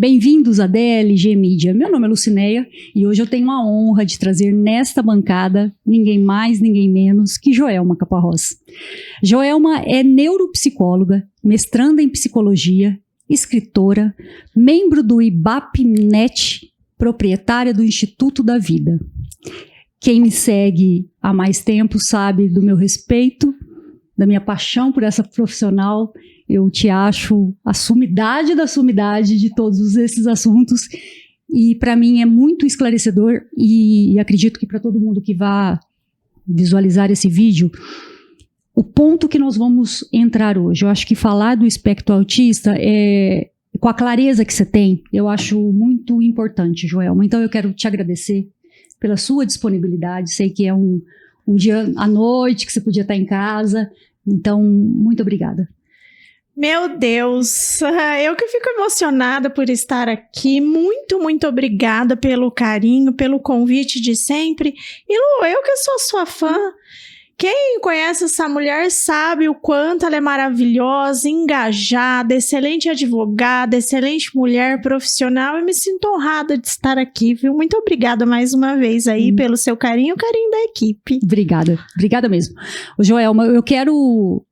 Bem-vindos à DLG Mídia. Meu nome é Lucinéia e hoje eu tenho a honra de trazer nesta bancada ninguém mais, ninguém menos que Joelma Caparrós. Joelma é neuropsicóloga, mestranda em psicologia, escritora, membro do IBAP-NET, proprietária do Instituto da Vida. Quem me segue há mais tempo sabe do meu respeito, da minha paixão por essa profissional. Eu te acho a sumidade da sumidade de todos esses assuntos e para mim é muito esclarecedor e acredito que para todo mundo que vá visualizar esse vídeo, o ponto que nós vamos entrar hoje, eu acho que falar do espectro autista com a clareza que você tem, eu acho muito importante, Joelma. Então eu quero te agradecer pela sua disponibilidade. Sei que é um dia à noite que você podia estar em casa, então muito obrigada. Meu Deus, eu que fico emocionada por estar aqui. Muito, muito obrigada pelo carinho, pelo convite de sempre. E Lu, eu que sou sua fã. Quem conhece essa mulher sabe o quanto ela é maravilhosa, engajada, excelente advogada, excelente mulher profissional. E me sinto honrada de estar aqui, viu? Muito obrigada mais uma vez aí pelo seu carinho e o carinho da equipe. Obrigada mesmo. Joelma, eu quero,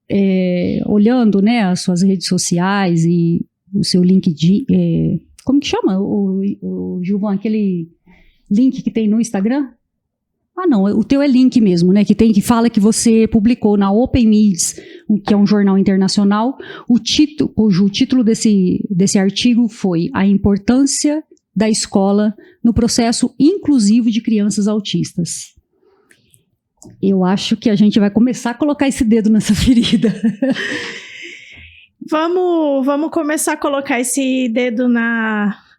olhando, né, as suas redes sociais e o seu LinkedIn, como que chama, o Gilvan, aquele link que tem no Instagram? Ah, não, o teu é link mesmo, né? Que fala que você publicou na Open Meets, que é um jornal internacional, cujo título desse artigo foi A Importância da Escola no Processo Inclusivo de Crianças Autistas. Eu acho que a gente vai começar a colocar esse dedo nessa ferida. Vamos começar a colocar esse dedo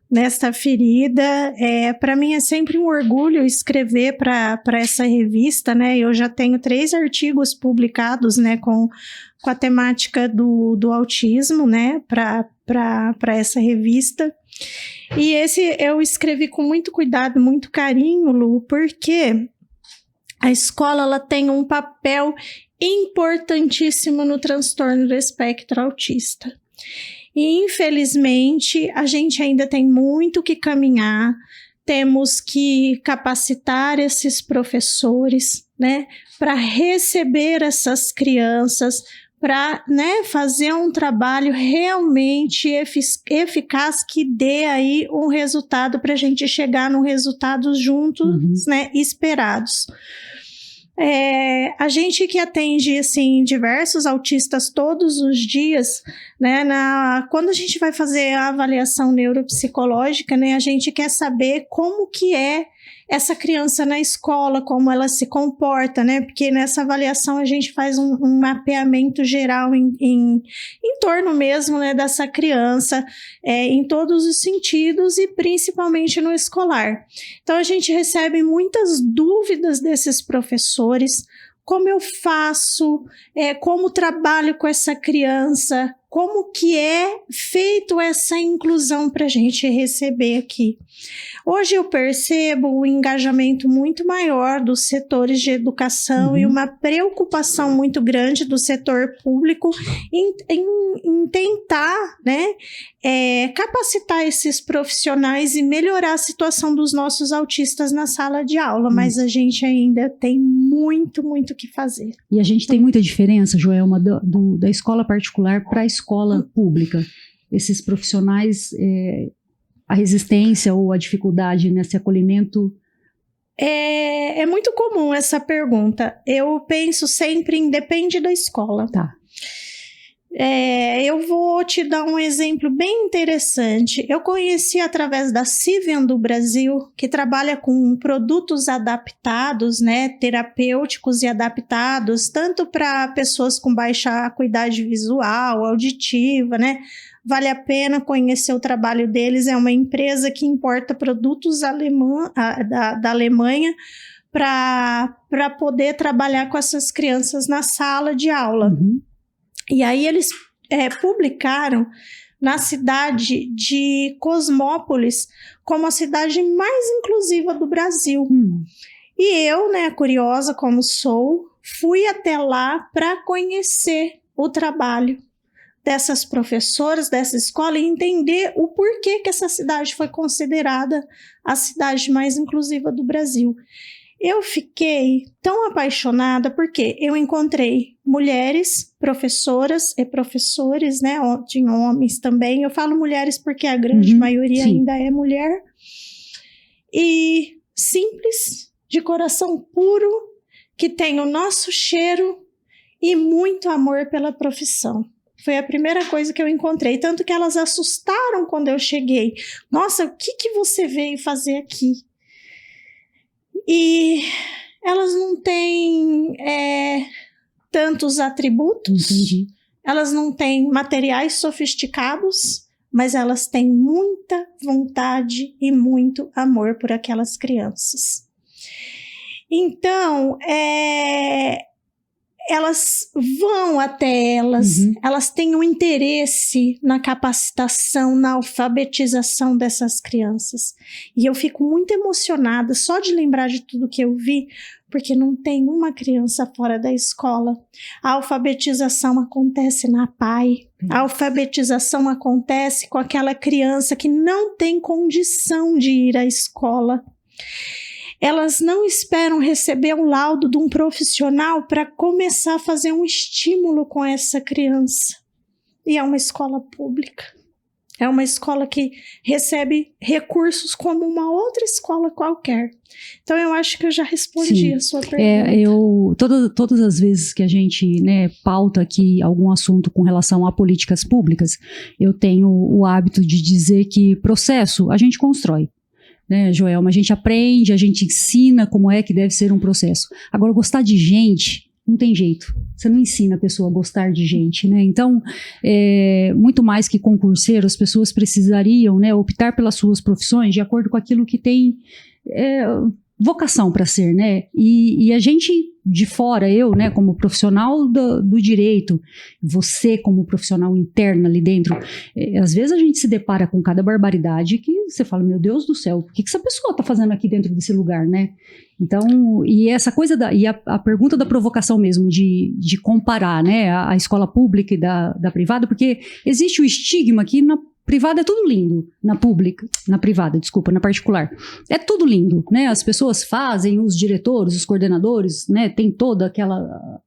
nesta ferida. Para mim é sempre um orgulho escrever para essa revista, né? Eu já tenho 3 artigos publicados, né, com a temática do autismo, né, para essa revista. E esse eu escrevi com muito cuidado, muito carinho, Lu, porque a escola ela tem um papel importantíssimo no transtorno do espectro autista. E, infelizmente, a gente ainda tem muito que caminhar, temos que capacitar esses professores, né, para receber essas crianças, para, né, fazer um trabalho realmente eficaz que dê aí um resultado para a gente chegar no resultado juntos, né, esperados. A gente que atende, assim, diversos autistas todos os dias, né, quando a gente vai fazer a avaliação neuropsicológica, né, a gente quer saber como que é essa criança na escola, como ela se comporta, né, porque nessa avaliação a gente faz um mapeamento geral em torno mesmo, né, dessa criança, em todos os sentidos e principalmente no escolar. Então a gente recebe muitas dúvidas desses professores, como eu faço, como trabalho com essa criança, como que é feito essa inclusão para a gente receber aqui. Hoje eu percebo um engajamento muito maior dos setores de educação e uma preocupação muito grande do setor público em tentar, né, capacitar esses profissionais e melhorar a situação dos nossos autistas na sala de aula, mas a gente ainda tem muito, muito o que fazer. E a gente tem muita diferença, Joelma, da escola particular para a escola pública. Esses profissionais, a resistência ou a dificuldade nesse acolhimento? É muito comum essa pergunta. Eu penso sempre em depende da escola. Tá. Eu vou te dar um exemplo bem interessante. Eu conheci através da Civian do Brasil, que trabalha com produtos adaptados, né, terapêuticos e adaptados, tanto para pessoas com baixa acuidade visual, auditiva, né? Vale a pena conhecer o trabalho deles. É uma empresa que importa produtos da Alemanha para poder trabalhar com essas crianças na sala de aula. E aí eles publicaram na cidade de Cosmópolis como a cidade mais inclusiva do Brasil. E eu, né, curiosa como sou, fui até lá para conhecer o trabalho dessas professoras, dessa escola, e entender o porquê que essa cidade foi considerada a cidade mais inclusiva do Brasil. Eu fiquei tão apaixonada porque eu encontrei mulheres, professoras e professores, né? Tinha homens também. Eu falo mulheres porque a grande maioria ainda é mulher. E simples, de coração puro, que tem o nosso cheiro e muito amor pela profissão. Foi a primeira coisa que eu encontrei. Tanto que elas assustaram quando eu cheguei. Nossa, o que você veio fazer aqui? E elas não têm tantos atributos, Entendi. Elas não têm materiais sofisticados, mas elas têm muita vontade e muito amor por aquelas crianças. Então, elas vão até elas, elas têm um interesse na capacitação, na alfabetização dessas crianças. E eu fico muito emocionada só de lembrar de tudo que eu vi, porque não tem uma criança fora da escola. A alfabetização acontece na PAI, a alfabetização acontece com aquela criança que não tem condição de ir à escola. Elas não esperam receber um laudo de um profissional para começar a fazer um estímulo com essa criança. E é uma escola pública. É uma escola que recebe recursos como uma outra escola qualquer. Então, eu acho que eu já respondi a sua pergunta. Todas as vezes que a gente, né, pauta aqui algum assunto com relação a políticas públicas, eu tenho o hábito de dizer que processo a gente constrói. Né, Joelma, a gente aprende, a gente ensina como é que deve ser um processo. Agora, gostar de gente, não tem jeito. Você não ensina a pessoa a gostar de gente, né? Então, muito mais que concurseiro, as pessoas precisariam, né, optar pelas suas profissões de acordo com aquilo que tem vocação para ser, né? E a gente de fora, eu, né, como profissional do direito, você como profissional interna ali dentro, às vezes a gente se depara com cada barbaridade que você fala, meu Deus do céu, o que essa pessoa está fazendo aqui dentro desse lugar, né? Então, e essa coisa, a pergunta da provocação mesmo, de comparar, né, a escola pública e da privada, porque existe o estigma que na privada é tudo lindo, na particular, é tudo lindo, né, as pessoas fazem, os diretores, os coordenadores, né, tem toda aquela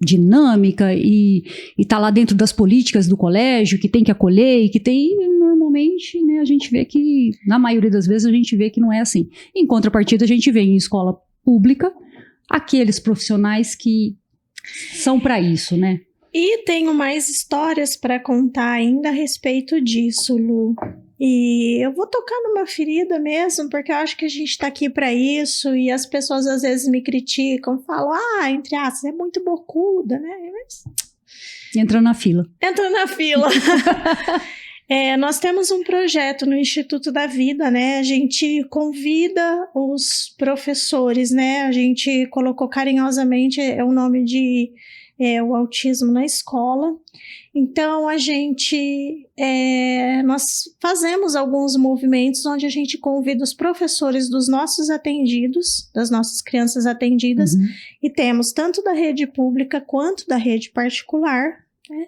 dinâmica e tá lá dentro das políticas do colégio, que tem que acolher e que tem, normalmente, né, a gente vê que, na maioria das vezes, a gente vê que não é assim. Em contrapartida, a gente vê em escola pública aqueles profissionais que são para isso, né? E tenho mais histórias para contar ainda a respeito disso, Lu. E eu vou tocar numa ferida mesmo, porque eu acho que a gente está aqui para isso, e as pessoas às vezes me criticam, falam, entre aspas, é muito bocuda, né? Mas... Entra na fila. Nós temos um projeto no Instituto da Vida, né? A gente convida os professores, né? A gente colocou carinhosamente o nome de o autismo na escola. Então, nós fazemos alguns movimentos onde a gente convida os professores dos nossos atendidos, das nossas crianças atendidas, e temos tanto da rede pública quanto da rede particular, né?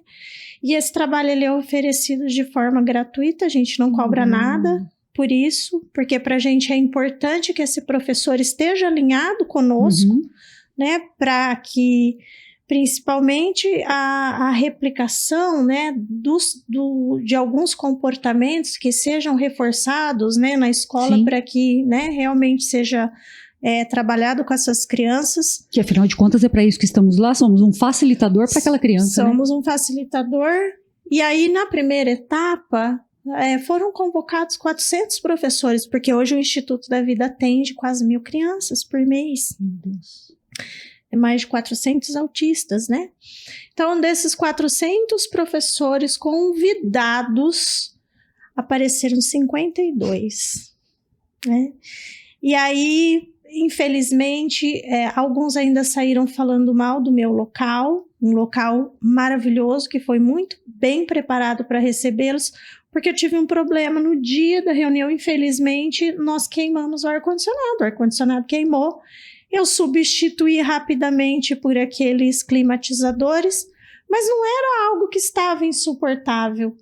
E esse trabalho ele é oferecido de forma gratuita, a gente não cobra nada por isso, porque para a gente é importante que esse professor esteja alinhado conosco, né, para que principalmente a replicação, né, de alguns comportamentos que sejam reforçados, né, na escola, para que, né, realmente seja trabalhado com essas crianças. Que afinal de contas é para isso que estamos lá, somos um facilitador para aquela criança. Somos um facilitador. E aí na primeira etapa foram convocados 400 professores, porque hoje o Instituto da Vida atende quase 1.000 crianças por mês. Meu Deus. Mais de 400 autistas, né? Então, desses 400 professores convidados, apareceram 52, né? E aí, infelizmente, alguns ainda saíram falando mal do meu local, um local maravilhoso, que foi muito bem preparado para recebê-los, porque eu tive um problema no dia da reunião, infelizmente, nós queimamos o ar-condicionado queimou. Eu substituí rapidamente por aqueles climatizadores, mas não era algo que estava insuportável.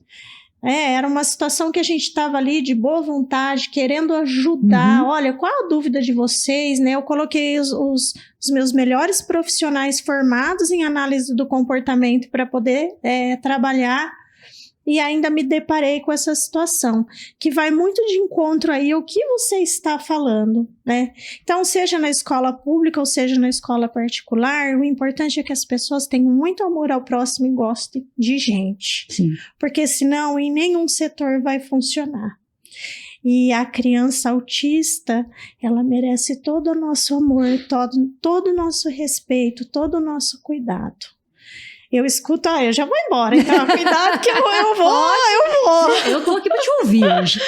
Era uma situação que a gente estava ali de boa vontade, querendo ajudar. Olha, qual a dúvida de vocês, né? Eu coloquei os meus melhores profissionais formados em análise do comportamento para poder trabalhar, e ainda me deparei com essa situação, que vai muito de encontro aí ao que você está falando, né? Então, seja na escola pública ou seja na escola particular, o importante é que as pessoas tenham muito amor ao próximo e gostem de gente. Sim. Porque senão em nenhum setor vai funcionar. E a criança autista, ela merece todo o nosso amor, todo o nosso respeito, todo o nosso cuidado. Eu escuto, eu já vou embora, então cuidado que eu vou. Eu tô aqui pra te ouvir hoje.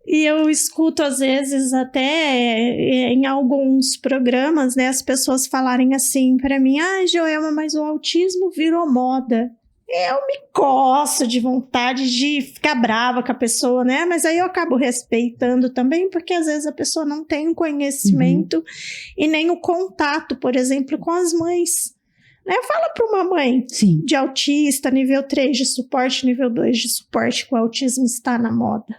E eu escuto, às vezes, até em alguns programas, né, as pessoas falarem assim para mim, Joelma, mas o autismo virou moda. Eu me coço de vontade de ficar brava com a pessoa, né? Mas aí eu acabo respeitando também, porque às vezes a pessoa não tem o conhecimento e nem o contato, por exemplo, com as mães. Fala para uma mãe de autista, nível 3 de suporte, nível 2 de suporte, que o autismo está na moda.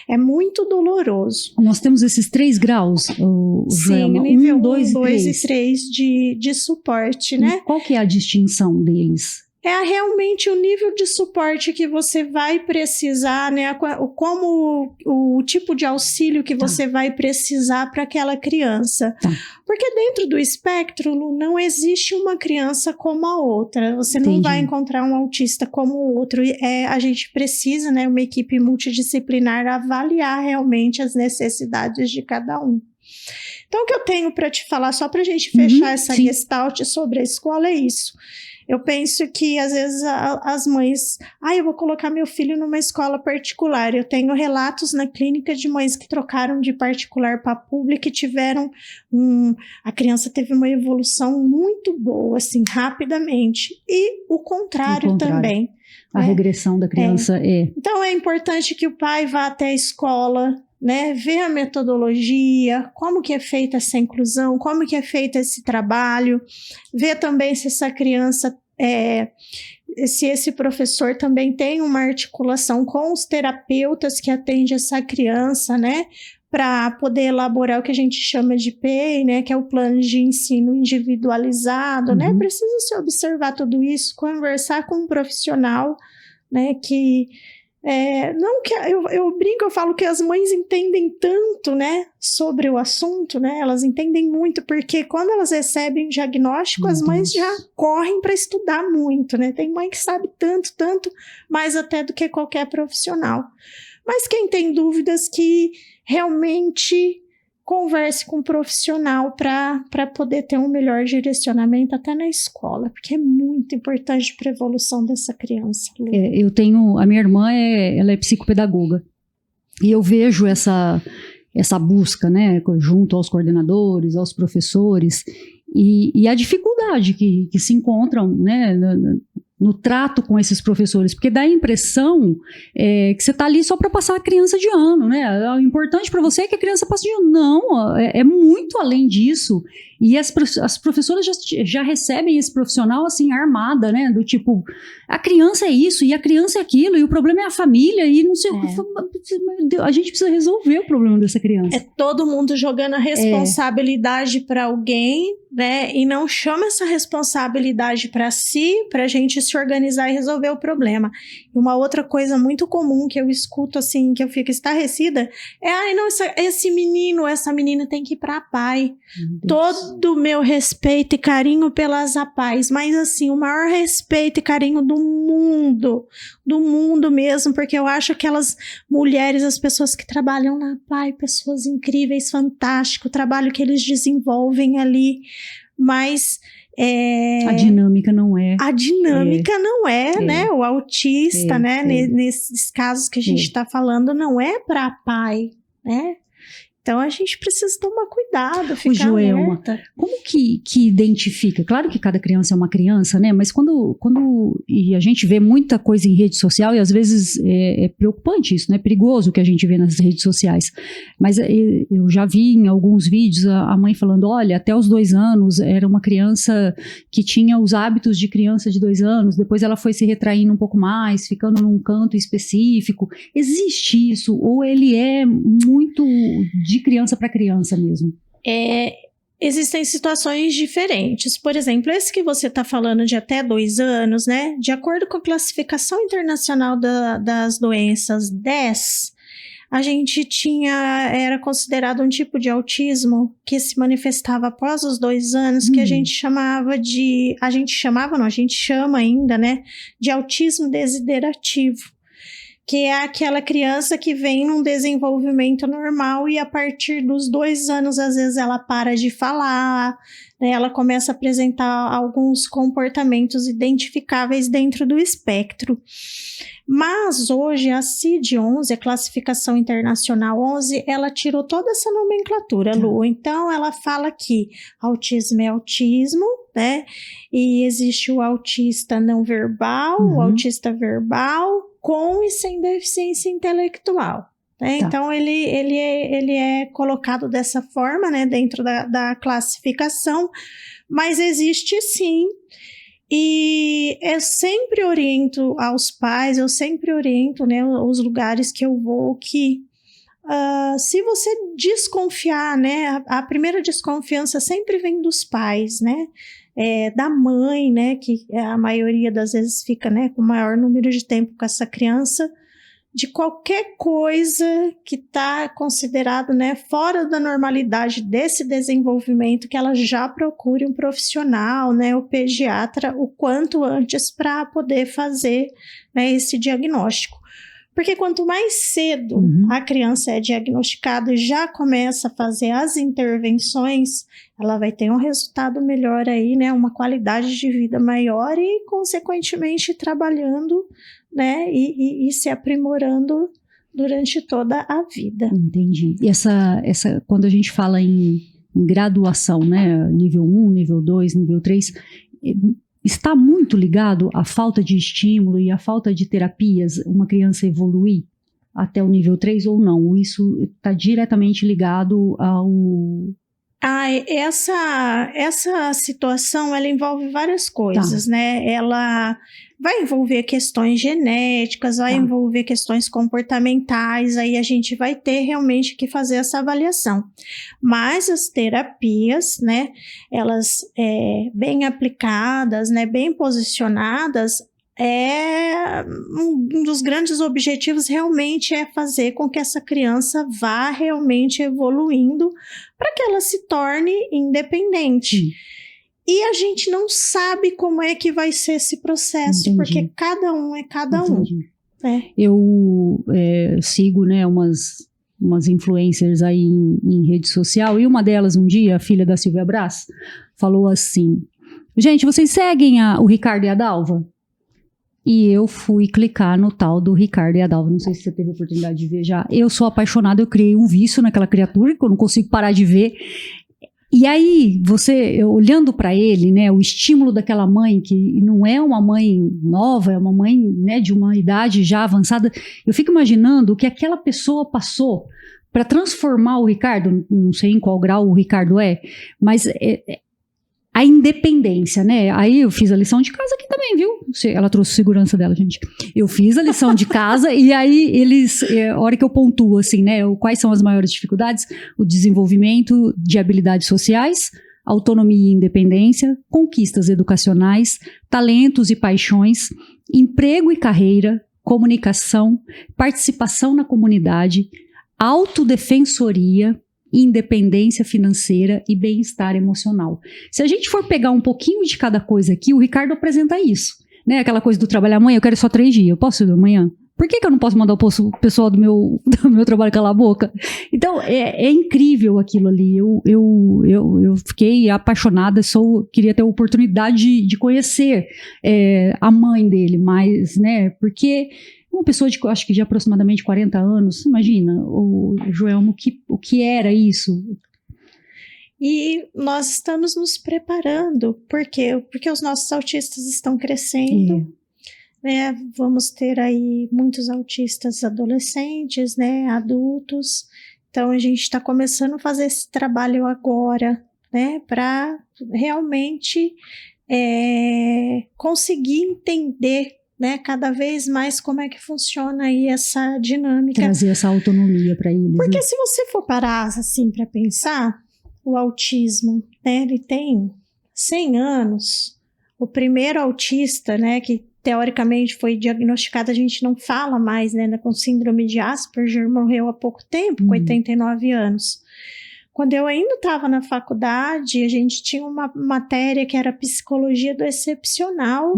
É muito doloroso. Nós temos esses 3 graus, Joelma, nível 1, 2 e 3 de suporte, né? E qual que é a distinção deles? É realmente o nível de suporte que você vai precisar, né? Como o tipo de auxílio que você vai precisar para aquela criança. Porque dentro do espectro, Lu, não existe uma criança como a outra. Você não vai encontrar um autista como o outro. A gente precisa, né, uma equipe multidisciplinar avaliar realmente as necessidades de cada um. Então, o que eu tenho para te falar, só para a gente fechar essa gestalt sobre a escola, é isso. Eu penso que, às vezes, as mães... eu vou colocar meu filho numa escola particular. Eu tenho relatos na clínica de mães que trocaram de particular para pública e tiveram... A criança teve uma evolução muito boa, assim, rapidamente. E o contrário também. A regressão da criança é... Então, é importante que o pai vá até a escola, né, ver a metodologia, como que é feita essa inclusão, como que é feito esse trabalho, ver também se essa criança, se esse professor também tem uma articulação com os terapeutas que atendem essa criança, né, para poder elaborar o que a gente chama de PEI, né, que é o plano de ensino individualizado, né, precisa se observar tudo isso, conversar com um profissional, né, que... não que eu brinco, eu falo que as mães entendem tanto, né, sobre o assunto, né, elas entendem muito, porque quando elas recebem diagnóstico, as mães já correm para estudar muito, né, tem mãe que sabe tanto, mais até do que qualquer profissional, mas quem tem dúvidas que realmente converse com um profissional para poder ter um melhor direcionamento até na escola, porque é muito importante para a evolução dessa criança. Eu tenho... A minha irmã, ela é psicopedagoga. E eu vejo essa busca, né, junto aos coordenadores, aos professores, e a dificuldade que se encontram, né, no trato com esses professores, porque dá a impressão que você está ali só para passar a criança de ano, né? O importante para você é que a criança passe de ano. Não, é muito além disso. E as professoras já recebem esse profissional assim, armada, né? Do tipo, a criança é isso, e a criança é aquilo, e o problema é a família, e não sei o que. A gente precisa resolver o problema dessa criança. É todo mundo jogando a responsabilidade para alguém, né? E não chama essa responsabilidade para si, para a gente se organizar e resolver o problema. E uma outra coisa muito comum que eu escuto, assim, que eu fico estarrecida, esse menino, essa menina tem que ir para pai. Todo o meu respeito e carinho pelas APAES, mas assim, o maior respeito e carinho do mundo mesmo, porque eu acho que aquelas mulheres, as pessoas que trabalham na APAE, pessoas incríveis, fantástico, o trabalho que eles desenvolvem ali, mas... a dinâmica não é. A dinâmica não é, né? O autista, né? Nesses casos que a gente está falando, não é para APAE, né? Tá. Então a gente precisa tomar cuidado, ficar alerta. Como que identifica? Claro que cada criança é uma criança, né? Mas e a gente vê muita coisa em rede social e às vezes é preocupante isso, né? É perigoso o que a gente vê nas redes sociais. Mas eu já vi em alguns vídeos a mãe falando, olha, até os 2 anos era uma criança que tinha os hábitos de criança de 2 anos, depois ela foi se retraindo um pouco mais, ficando num canto específico. Existe isso? Ou ele é muito de criança para criança mesmo? Existem situações diferentes. Por exemplo, esse que você está falando de até 2 anos, né? De acordo com a classificação internacional das doenças 10, a gente era considerado um tipo de autismo que se manifestava após os 2 anos, que a gente chama ainda, né? De autismo desiderativo. Que é aquela criança que vem num desenvolvimento normal e a partir dos 2 anos, às vezes ela para de falar, né? Ela começa a apresentar alguns comportamentos identificáveis dentro do espectro. Mas hoje a CID-11, a Classificação Internacional 11, ela tirou toda essa nomenclatura, Lu. Então ela fala que autismo é autismo, né? E existe o autista não verbal, o autista verbal, com e sem deficiência intelectual. Né? Tá. Então, ele é colocado dessa forma, né, dentro da classificação, mas existe sim. E eu sempre oriento aos pais, eu sempre oriento, né, os lugares que eu vou, que se você desconfiar, né, a primeira desconfiança sempre vem dos pais, né, da mãe, né, que a maioria das vezes fica, né, com o maior número de tempo com essa criança, de qualquer coisa que está considerado, né, fora da normalidade desse desenvolvimento, que ela já procure um profissional, né, o pediatra, o quanto antes para poder fazer, né, esse diagnóstico. Porque quanto mais cedo a criança é diagnosticada e já começa a fazer as intervenções, ela vai ter um resultado melhor aí, né? Uma qualidade de vida maior e, consequentemente, trabalhando, né? E se aprimorando durante toda a vida. Entendi. E quando a gente fala em graduação, né? Nível 1, nível 2, nível 3... está muito ligado à falta de estímulo e à falta de terapias, uma criança evoluir até o nível 3 ou não? Isso está diretamente ligado ao... Essa situação, ela envolve várias coisas, né? Ela vai envolver questões genéticas, vai envolver questões comportamentais, aí a gente vai ter realmente que fazer essa avaliação. Mas as terapias, né, elas bem aplicadas, né, bem posicionadas, um dos grandes objetivos realmente é fazer com que essa criança vá realmente evoluindo para que ela se torne independente. E a gente não sabe como é que vai ser esse processo, porque cada um é cada um. Eu sigo, né, umas influencers aí em rede social, e uma delas um dia, a filha da Silvia Brás, falou assim: gente, vocês seguem o Ricardo e a Dalva? E eu fui clicar no tal do Ricardo e a Dalva. Não sei se você teve a oportunidade de ver já. Eu sou apaixonada, eu criei um vício naquela criatura que eu não consigo parar de ver. E aí, olhando para ele, né, o estímulo daquela mãe, que não é uma mãe nova, é uma mãe, né, de uma idade já avançada, eu fico imaginando o que aquela pessoa passou para transformar o Ricardo, não sei em qual grau o Ricardo mas a independência, né? Aí eu fiz a lição de casa aqui também, viu? Ela trouxe segurança dela, gente. Eu fiz a lição de casa e aí a hora que eu pontuo, assim, né? Quais são as maiores dificuldades? O desenvolvimento de habilidades sociais, autonomia e independência, conquistas educacionais, talentos e paixões, emprego e carreira, comunicação, participação na comunidade, autodefensoria, independência financeira e bem-estar emocional. Se a gente for pegar um pouquinho de cada coisa aqui, o Ricardo apresenta isso, né? Aquela coisa do trabalhar amanhã, eu quero só 3 dias, eu posso ir amanhã? Por que eu não posso mandar o pessoal do meu trabalho calar a boca? Então, é incrível aquilo ali. Eu fiquei apaixonada, queria ter a oportunidade de conhecer a mãe dele, mas, né, porque Uma pessoa acho que de aproximadamente 40 anos, imagina, o Joelma, o que era isso? E nós estamos nos preparando. Por quê? Porque os nossos autistas estão crescendo. Né? Vamos ter aí muitos autistas adolescentes, né? Adultos. Então, a gente está começando a fazer esse trabalho agora, né? Para realmente conseguir entender, né, cada vez mais como é que funciona aí essa dinâmica. Trazer essa autonomia para eles. Porque né? se você for parar assim para pensar, o autismo, né, ele tem 100 anos. O primeiro autista, né, que teoricamente foi diagnosticado, a gente não fala mais, né, com síndrome de Asperger, morreu há pouco tempo, com 89 anos. Quando eu ainda estava na faculdade, a gente tinha uma matéria que era psicologia do excepcional,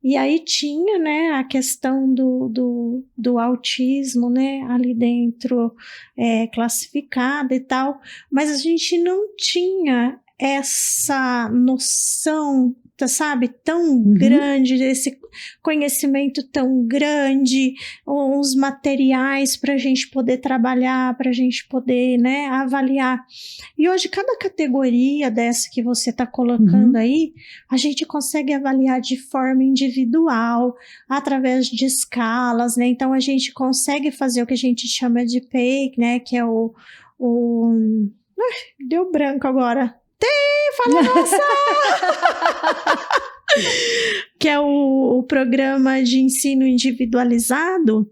e aí tinha, né, a questão do autismo, né, ali dentro, classificada e tal, mas a gente não tinha essa noção, sabe, tão grande, esse conhecimento tão grande, uns materiais para a gente poder trabalhar, para a gente poder, né, avaliar. E hoje, cada categoria dessa que você está colocando aí, a gente consegue avaliar de forma individual, através de escalas, né? Então, a gente consegue fazer o que a gente chama de PEI, né, que é deu branco agora. Fala, nossa! Que é o programa de ensino individualizado,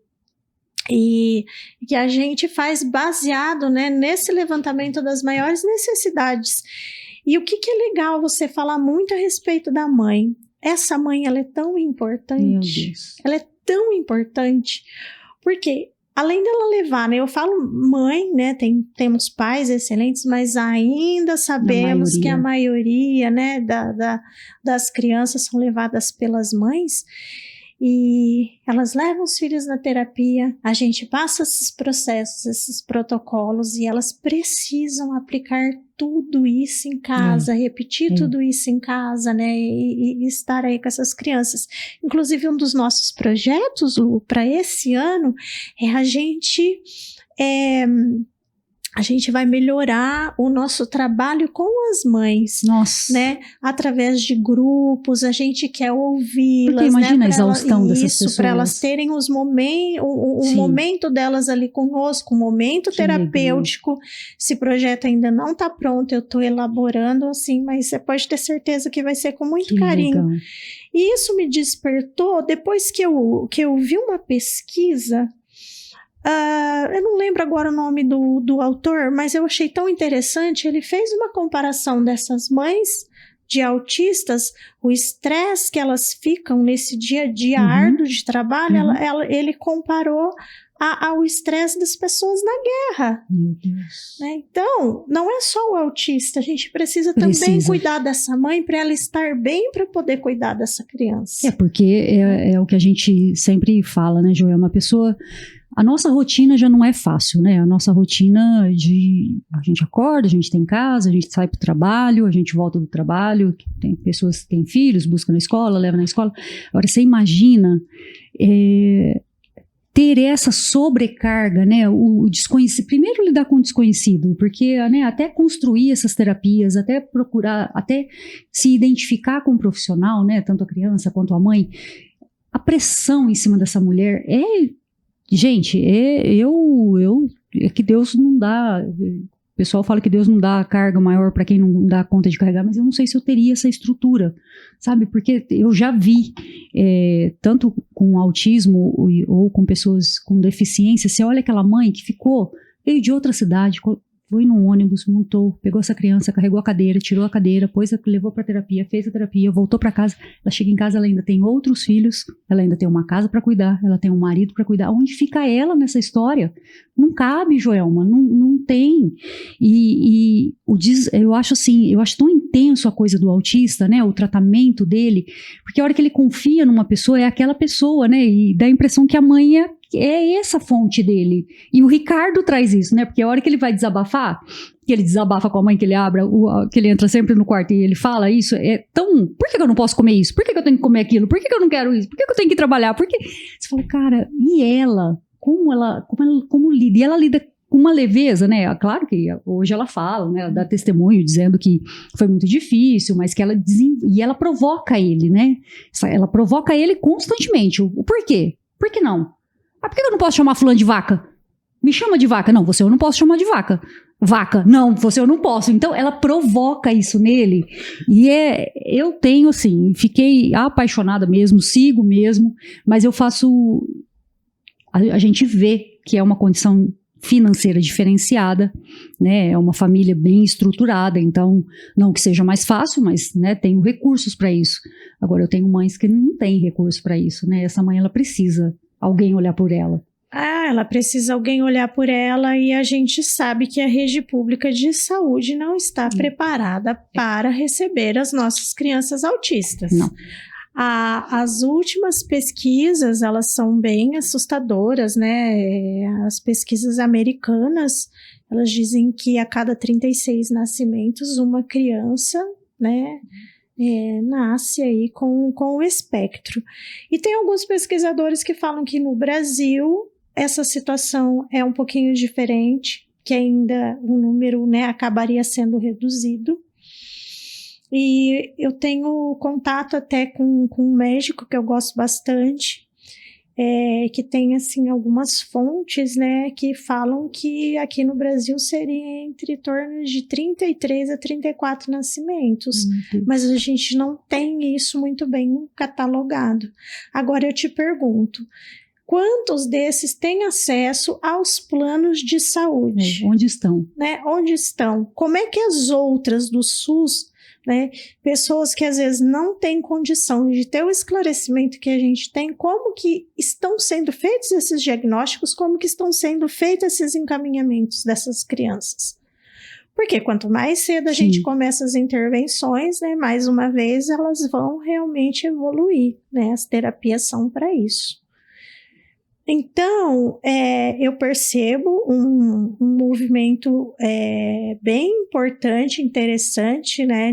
e que a gente faz baseado, né, nesse levantamento das maiores necessidades. E o que é legal você falar muito a respeito da mãe. Essa mãe, ela é tão importante. Ela é tão importante, porque além dela levar, né, eu falo mãe, né, temos pais excelentes, mas ainda sabemos que a maioria, né, das crianças são levadas pelas mães, e elas levam os filhos na terapia, a gente passa esses processos, esses protocolos, e elas precisam aplicar tudo isso em casa, repetir tudo isso em casa, né, e estar aí com essas crianças. Inclusive, um dos nossos projetos, Lu, para esse ano, é a gente vai melhorar o nosso trabalho com as mães. Nossa. Né? Através de grupos, a gente quer ouvi-las. Porque imagina, né, a dessas exaustão pessoas. Para elas terem o momento delas ali conosco, um momento terapêutico. Legal. Esse projeto ainda não está pronto, eu estou elaborando assim, mas você pode ter certeza que vai ser com muito carinho. Legal. E isso me despertou depois que eu vi uma pesquisa. Eu não lembro agora o nome do autor, mas eu achei tão interessante. Ele fez uma comparação dessas mães de autistas, o estresse que elas ficam nesse dia a dia árduo de trabalho, ele comparou ao estresse das pessoas na guerra. Meu Deus. Né? Então, não é só o autista, a gente precisa também cuidar dessa mãe para ela estar bem, para poder cuidar dessa criança. Porque é o que a gente sempre fala, né, Joel? Uma pessoa... A nossa rotina já não é fácil, né? A nossa rotina a gente acorda, a gente tem casa, a gente sai para o trabalho, a gente volta do trabalho, tem pessoas que têm filhos, buscam na escola, levam na escola. Agora, você imagina ter essa sobrecarga, né? O desconhecido. Primeiro, lidar com o desconhecido, porque, né, até construir essas terapias, até procurar, até se identificar com o profissional, né? Tanto a criança quanto a mãe, a pressão em cima dessa mulher Gente, é que Deus não dá. O pessoal fala que Deus não dá carga maior para quem não dá conta de carregar, mas eu não sei se eu teria essa estrutura, sabe? Porque eu já vi, tanto com autismo ou com pessoas com deficiência, você olha aquela mãe que veio de outra cidade, foi num ônibus, montou, pegou essa criança, carregou a cadeira, tirou a cadeira, levou para terapia, fez a terapia, voltou para casa. Ela chega em casa, ela ainda tem outros filhos, ela ainda tem uma casa para cuidar, ela tem um marido para cuidar. Onde fica ela nessa história? Não cabe, Joelma, não tem. Eu acho assim, eu acho tão intenso a coisa do autista, né, o tratamento dele, porque a hora que ele confia numa pessoa, é aquela pessoa, né, e dá a impressão que a mãe é essa fonte dele. E o Ricardo traz isso, né? Porque a hora que ele vai desabafar, que ele desabafa com a mãe, que ele que ele entra sempre no quarto e ele fala isso, por que eu não posso comer isso? Por que eu tenho que comer aquilo? Por que eu não quero isso? Por que eu tenho que trabalhar? Você fala, cara, e ela? Como lida? E ela lida com uma leveza, né? Claro que hoje ela fala, né? Ela dá testemunho dizendo que foi muito difícil, mas que e ela provoca ele, né? Ela provoca ele constantemente. O porquê? Por que não? Por que eu não posso chamar fulano de vaca? Me chama de vaca. Não, você eu não posso chamar de vaca. Vaca. Não, você eu não posso. Então, ela provoca isso nele. E eu tenho, assim, fiquei apaixonada mesmo, sigo mesmo, mas eu faço... A gente vê que é uma condição financeira diferenciada, né? É uma família bem estruturada, então, não que seja mais fácil, mas, né, tenho recursos para isso. Agora, eu tenho mães que não têm recurso para isso, né? Essa mãe, ela precisa alguém olhar por ela. Ela precisa alguém olhar por ela e a gente sabe que a rede pública de saúde não está preparada para receber as nossas crianças autistas. Não. As últimas pesquisas, elas são bem assustadoras, né? As pesquisas americanas, elas dizem que a cada 36 nascimentos, uma criança, né, nasce aí com o espectro. E tem alguns pesquisadores que falam que no Brasil essa situação é um pouquinho diferente, que ainda o número, né, acabaria sendo reduzido. E eu tenho contato até com um médico que eu gosto bastante, que tem, assim, algumas fontes, né, que falam que aqui no Brasil seria entre torno de 33 a 34 nascimentos, mas a gente não tem isso muito bem catalogado. Agora eu te pergunto, quantos desses têm acesso aos planos de saúde? Onde estão? Né? Onde estão? Como é que as outras do SUS, né, pessoas que às vezes não têm condição de ter o esclarecimento que a gente tem, como que estão sendo feitos esses diagnósticos, como que estão sendo feitos esses encaminhamentos dessas crianças? Porque quanto mais cedo a gente começa as intervenções, né, mais uma vez elas vão realmente evoluir, né? As terapias são para isso. Então, eu percebo um movimento bem importante, interessante, né,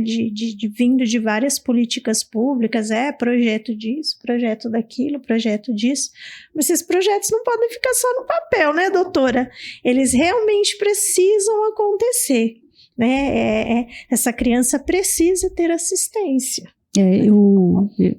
vindo de várias políticas públicas, projeto disso, projeto daquilo, projeto disso, mas esses projetos não podem ficar só no papel, né, doutora? Eles realmente precisam acontecer, né? Essa criança precisa ter assistência.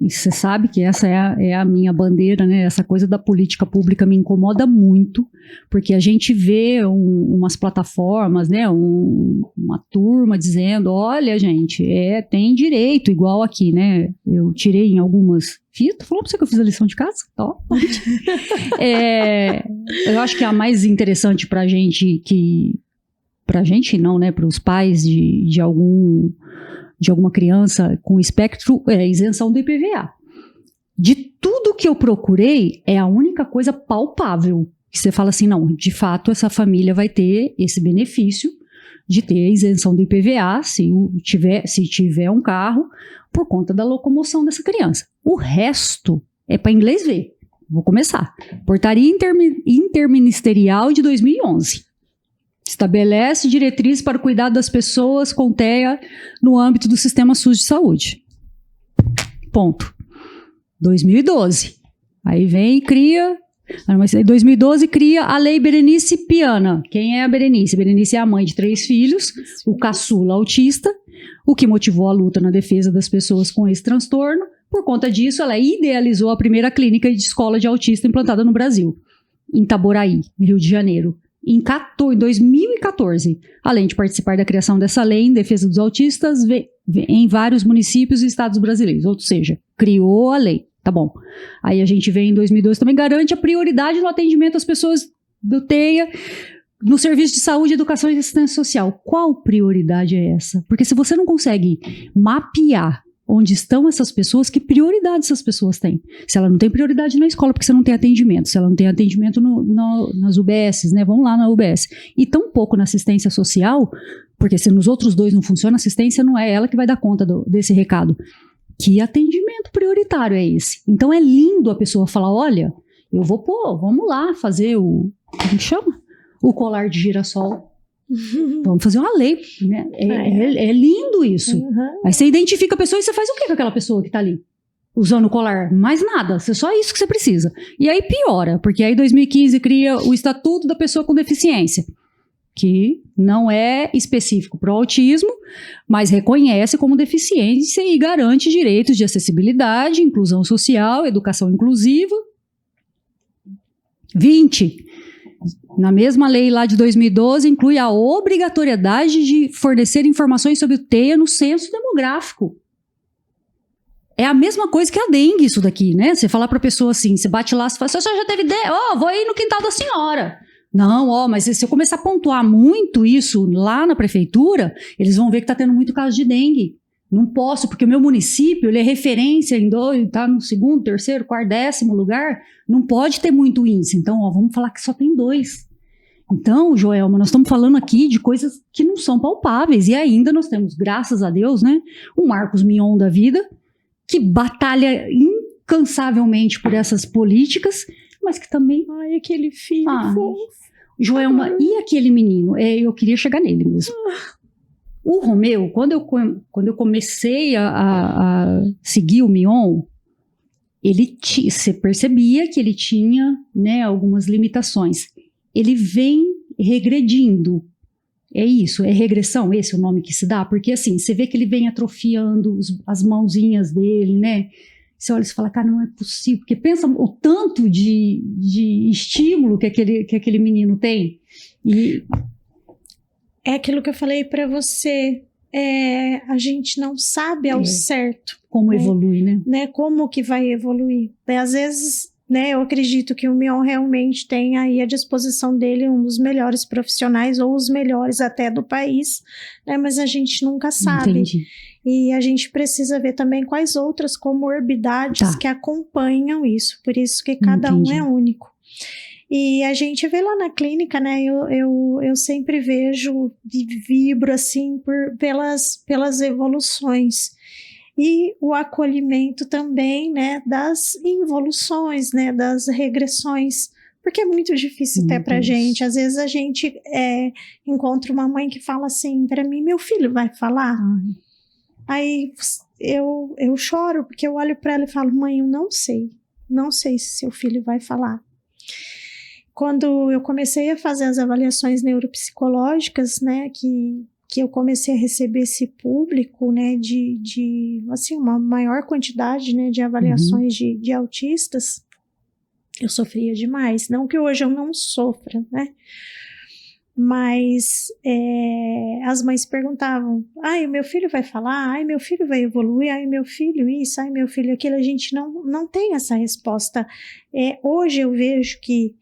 Você sabe que essa é a minha bandeira, né? Essa coisa da política pública me incomoda muito, porque a gente vê umas plataformas, né? Uma turma dizendo, olha, gente, tem direito, igual aqui, né? Eu tirei em algumas... Tô falando pra você que eu fiz a lição de casa? Ó. Eu acho que a mais interessante pra gente pra gente não, né? Para os pais de alguma criança com espectro, isenção do IPVA. De tudo que eu procurei, é a única coisa palpável que você fala assim, não, de fato essa família vai ter esse benefício de ter isenção do IPVA se tiver um carro por conta da locomoção dessa criança. O resto é para inglês ver. Vou começar. Portaria Interministerial de 2011. Estabelece diretrizes para o cuidado das pessoas com TEA no âmbito do Sistema SUS de Saúde. Ponto. 2012. Aí vem e cria... Em 2012 cria a Lei Berenice Piana. Quem é a Berenice? Berenice é a mãe de 3 filhos, o caçula autista, o que motivou a luta na defesa das pessoas com esse transtorno. Por conta disso, ela idealizou a primeira clínica de escola de autista implantada no Brasil, em Itaboraí, Rio de Janeiro. Em 2014, além de participar da criação dessa lei em defesa dos autistas em vários municípios e estados brasileiros, ou seja, criou a lei, tá bom. Aí a gente vem em 2012 também garante a prioridade no atendimento às pessoas do TEA no serviço de saúde, educação e assistência social. Qual prioridade é essa? Porque se você não consegue mapear onde estão essas pessoas, que prioridade essas pessoas têm? Se ela não tem prioridade na escola, porque você não tem atendimento. Se ela não tem atendimento nas UBSs, né? Vamos lá na UBS. E tão pouco na assistência social, porque se nos outros 2 não funciona, a assistência não é ela que vai dar conta desse recado. Que atendimento prioritário é esse? Então é lindo a pessoa falar, olha, vamos lá fazer como chama? O colar de girassol. Vamos fazer uma lei, né? É lindo isso. Aí você identifica a pessoa e você faz o que com aquela pessoa que tá ali? Usando o colar? Mais nada, é só isso que você precisa. E aí piora, porque aí 2015 cria o Estatuto da Pessoa com Deficiência, que não é específico para o autismo, mas reconhece como deficiência e garante direitos de acessibilidade, inclusão social, educação inclusiva. 20. Na mesma lei lá de 2012, inclui a obrigatoriedade de fornecer informações sobre o TEA no censo demográfico. É a mesma coisa que a dengue, isso daqui, né? Você falar para a pessoa assim, você bate lá, você fala, a senhora já teve dengue? Vou aí no quintal da senhora. Não, mas se eu começar a pontuar muito isso lá na prefeitura, eles vão ver que está tendo muito caso de dengue. Não posso, porque o meu município, ele é referência em tá no 2º, 3º, 4º, 10º lugar, não pode ter muito índice. Então, vamos falar que só tem 2. Então, Joelma, nós estamos falando aqui de coisas que não são palpáveis. E ainda nós temos, graças a Deus, né, o Marcos Mion da vida, que batalha incansavelmente por essas políticas, mas que também... Ai, aquele filho fofo. Joelma, e aquele menino? Eu queria chegar nele mesmo. O Romeu, quando eu comecei a seguir o Mion, você percebia que ele tinha, né, algumas limitações. Ele vem regredindo. É isso, é regressão, esse é o nome que se dá? Porque assim, você vê que ele vem atrofiando as mãozinhas dele, né? Você olha e fala, cara, não é possível. Porque pensa o tanto de estímulo que aquele menino tem. E... é aquilo que eu falei para você. A gente não sabe ao certo. Como evolui, né? Como que vai evoluir. Às vezes... né, eu acredito que o Mion realmente tem aí à disposição dele um dos melhores profissionais ou os melhores até do país, né, mas a gente nunca sabe. Entendi. E a gente precisa ver também quais outras comorbidades que acompanham isso, por isso que cada um é único. E a gente vê lá na clínica, né, eu sempre vejo e vibro assim pelas evoluções. E o acolhimento também, né, das involuções, né, das regressões, porque é muito difícil até pra gente. Às vezes a gente encontra uma mãe que fala assim, para mim, meu filho vai falar? Aí eu choro, porque eu olho para ela e falo, mãe, eu não sei se seu filho vai falar. Quando eu comecei a fazer as avaliações neuropsicológicas, né, que eu comecei a receber esse público, né, de assim, uma maior quantidade, né, de avaliações de autistas, eu sofria demais. Não que hoje eu não sofra, né, mas as mães perguntavam, ai, meu filho vai falar, ai, meu filho vai evoluir, ai, meu filho isso, ai, meu filho aquilo. A gente não tem essa resposta. Hoje eu vejo que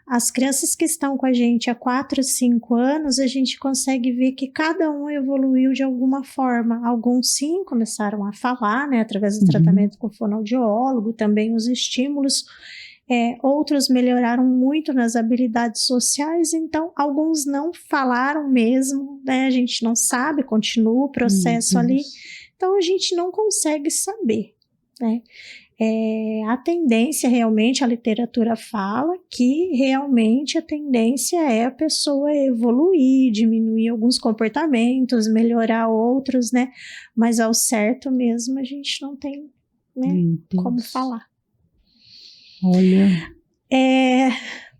as crianças que estão com a gente há 4, 5 anos, a gente consegue ver que cada um evoluiu de alguma forma. Alguns sim começaram a falar, né, através do tratamento com fonoaudiólogo, também os estímulos. Outros melhoraram muito nas habilidades sociais, então alguns não falaram mesmo, né, a gente não sabe, continua o processo ali. Então a gente não consegue saber, né. A tendência realmente, a literatura fala que realmente a tendência é a pessoa evoluir, diminuir alguns comportamentos, melhorar outros, né? Mas ao certo mesmo a gente não tem, né, como falar. Olha.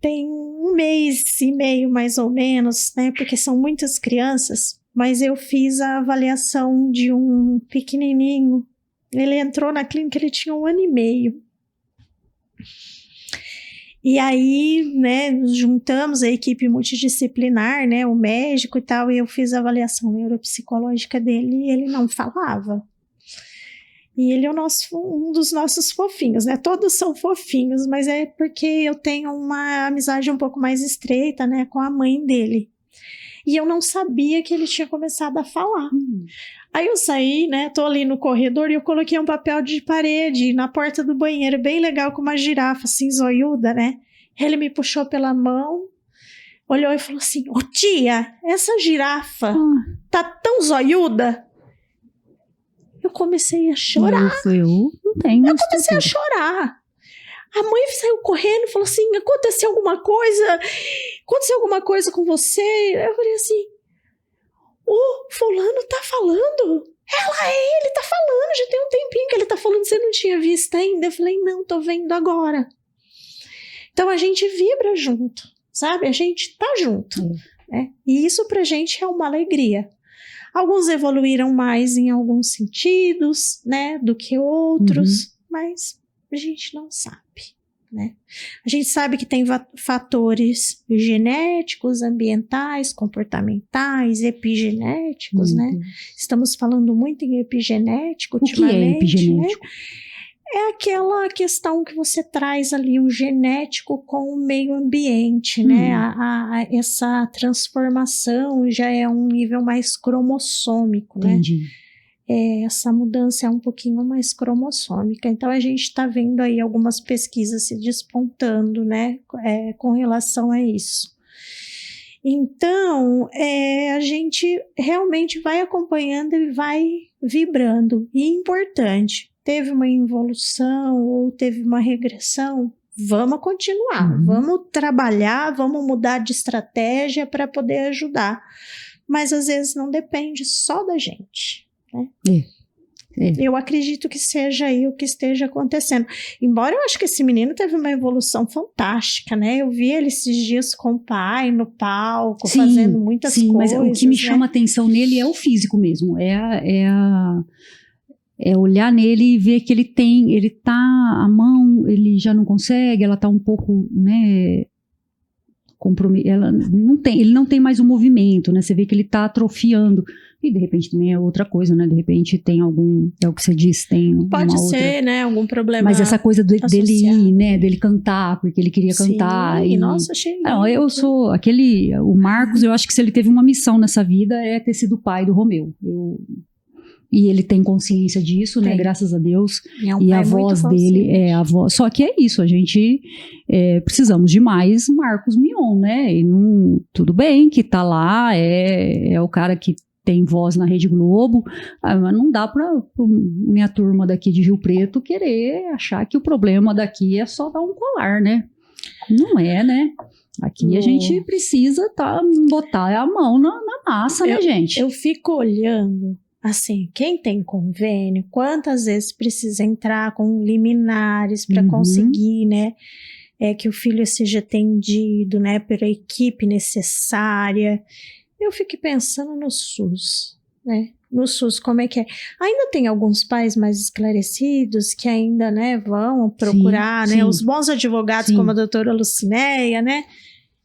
Tem 1 mês e meio mais ou menos, né? Porque são muitas crianças, mas eu fiz a avaliação de um pequenininho. Ele entrou na clínica, ele tinha 1 ano e meio. E aí, né, nos juntamos a equipe multidisciplinar, né, o médico e tal, e eu fiz a avaliação neuropsicológica dele e ele não falava. E ele é um dos nossos fofinhos, né? Todos são fofinhos, mas é porque eu tenho uma amizade um pouco mais estreita, né, com a mãe dele. E eu não sabia que ele tinha começado a falar. Aí eu saí, né, tô ali no corredor e eu coloquei um papel de parede na porta do banheiro, bem legal, com uma girafa assim, zoiuda, né? Ele me puxou pela mão, olhou e falou assim, ô tia, essa girafa tá tão zoiuda? Eu comecei a chorar. Eu não tenho. Eu comecei a chorar. A mãe saiu correndo e falou assim, aconteceu alguma coisa com você? Eu falei assim, o fulano tá falando, ele tá falando, já tem um tempinho que ele tá falando, você não tinha visto ainda? Eu falei, não, tô vendo agora. Então a gente vibra junto, sabe? A gente tá junto, né? E isso pra gente é uma alegria. Alguns evoluíram mais em alguns sentidos, né, do que outros, mas a gente não sabe, né? A gente sabe que tem fatores genéticos, ambientais, comportamentais, epigenéticos, né? Estamos falando muito em epigenético ultimamente. O que é epigenético? Né? É aquela questão que você traz ali o genético com o meio ambiente, né? Essa transformação já é um nível mais cromossômico, né? Entendi. Essa mudança é um pouquinho mais cromossômica. Então, a gente está vendo aí algumas pesquisas se despontando, né? Com relação a isso. Então, a gente realmente vai acompanhando e vai vibrando. E importante, teve uma involução ou teve uma regressão, vamos continuar, vamos trabalhar, vamos mudar de estratégia para poder ajudar. Mas às vezes não depende só da gente, né? Eu acredito que seja aí o que esteja acontecendo. Embora eu acho que esse menino teve uma evolução fantástica, né? Eu vi ele esses dias com o pai no palco, fazendo muitas coisas. Mas o que me chama atenção nele é o físico mesmo, é olhar nele e ver que ele tá, a mão, ele já não consegue, ela tá um pouco, né, ele não tem mais o movimento, né, você vê que ele tá atrofiando, e de repente também é outra coisa, né, de repente tem algum, é o que você disse, tem pode ser, né, algum problema. Mas essa coisa dele ir, né, dele cantar, porque ele queria cantar. Sim, nossa, achei lindo. Não, o Marcos, eu acho que se ele teve uma missão nessa vida é ter sido o pai do Romeu. E ele tem consciência disso, né? Graças a Deus. E a voz dele é a voz. Só que é isso, a gente precisamos de mais Marcos Mion, né? E tudo bem que tá lá, é o cara que tem voz na Rede Globo, mas não dá pra minha turma daqui de Rio Preto querer achar que o problema daqui é só dar um colar, né? Não é, né? Aqui a gente precisa botar a mão na massa, né, gente? Eu fico olhando. Assim, quem tem convênio, quantas vezes precisa entrar com liminares para conseguir, né, que o filho seja atendido, né, pela equipe necessária. Eu fico pensando no SUS, né, no SUS, como é que é? Ainda tem alguns pais mais esclarecidos que ainda, né, vão procurar, né, os bons advogados como a doutora Lucinéia, né,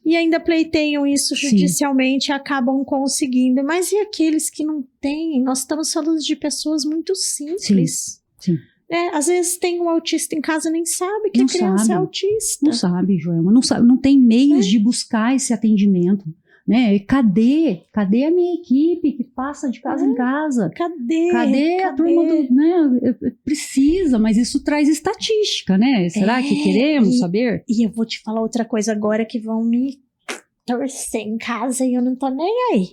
e ainda pleiteiam isso judicialmente e acabam conseguindo. Mas e aqueles que não têm? Nós estamos falando de pessoas muito simples. Sim. Às vezes tem um autista em casa e nem sabe que a criança é autista. Não sabe, Joelma. Não tem meios de buscar esse atendimento. Né? Cadê a minha equipe que passa de casa em casa? Cadê a turma do... Né? Precisa, mas isso traz estatística, né? Será que queremos saber? E eu vou te falar outra coisa agora que vão me torcer em casa e eu não tô nem aí.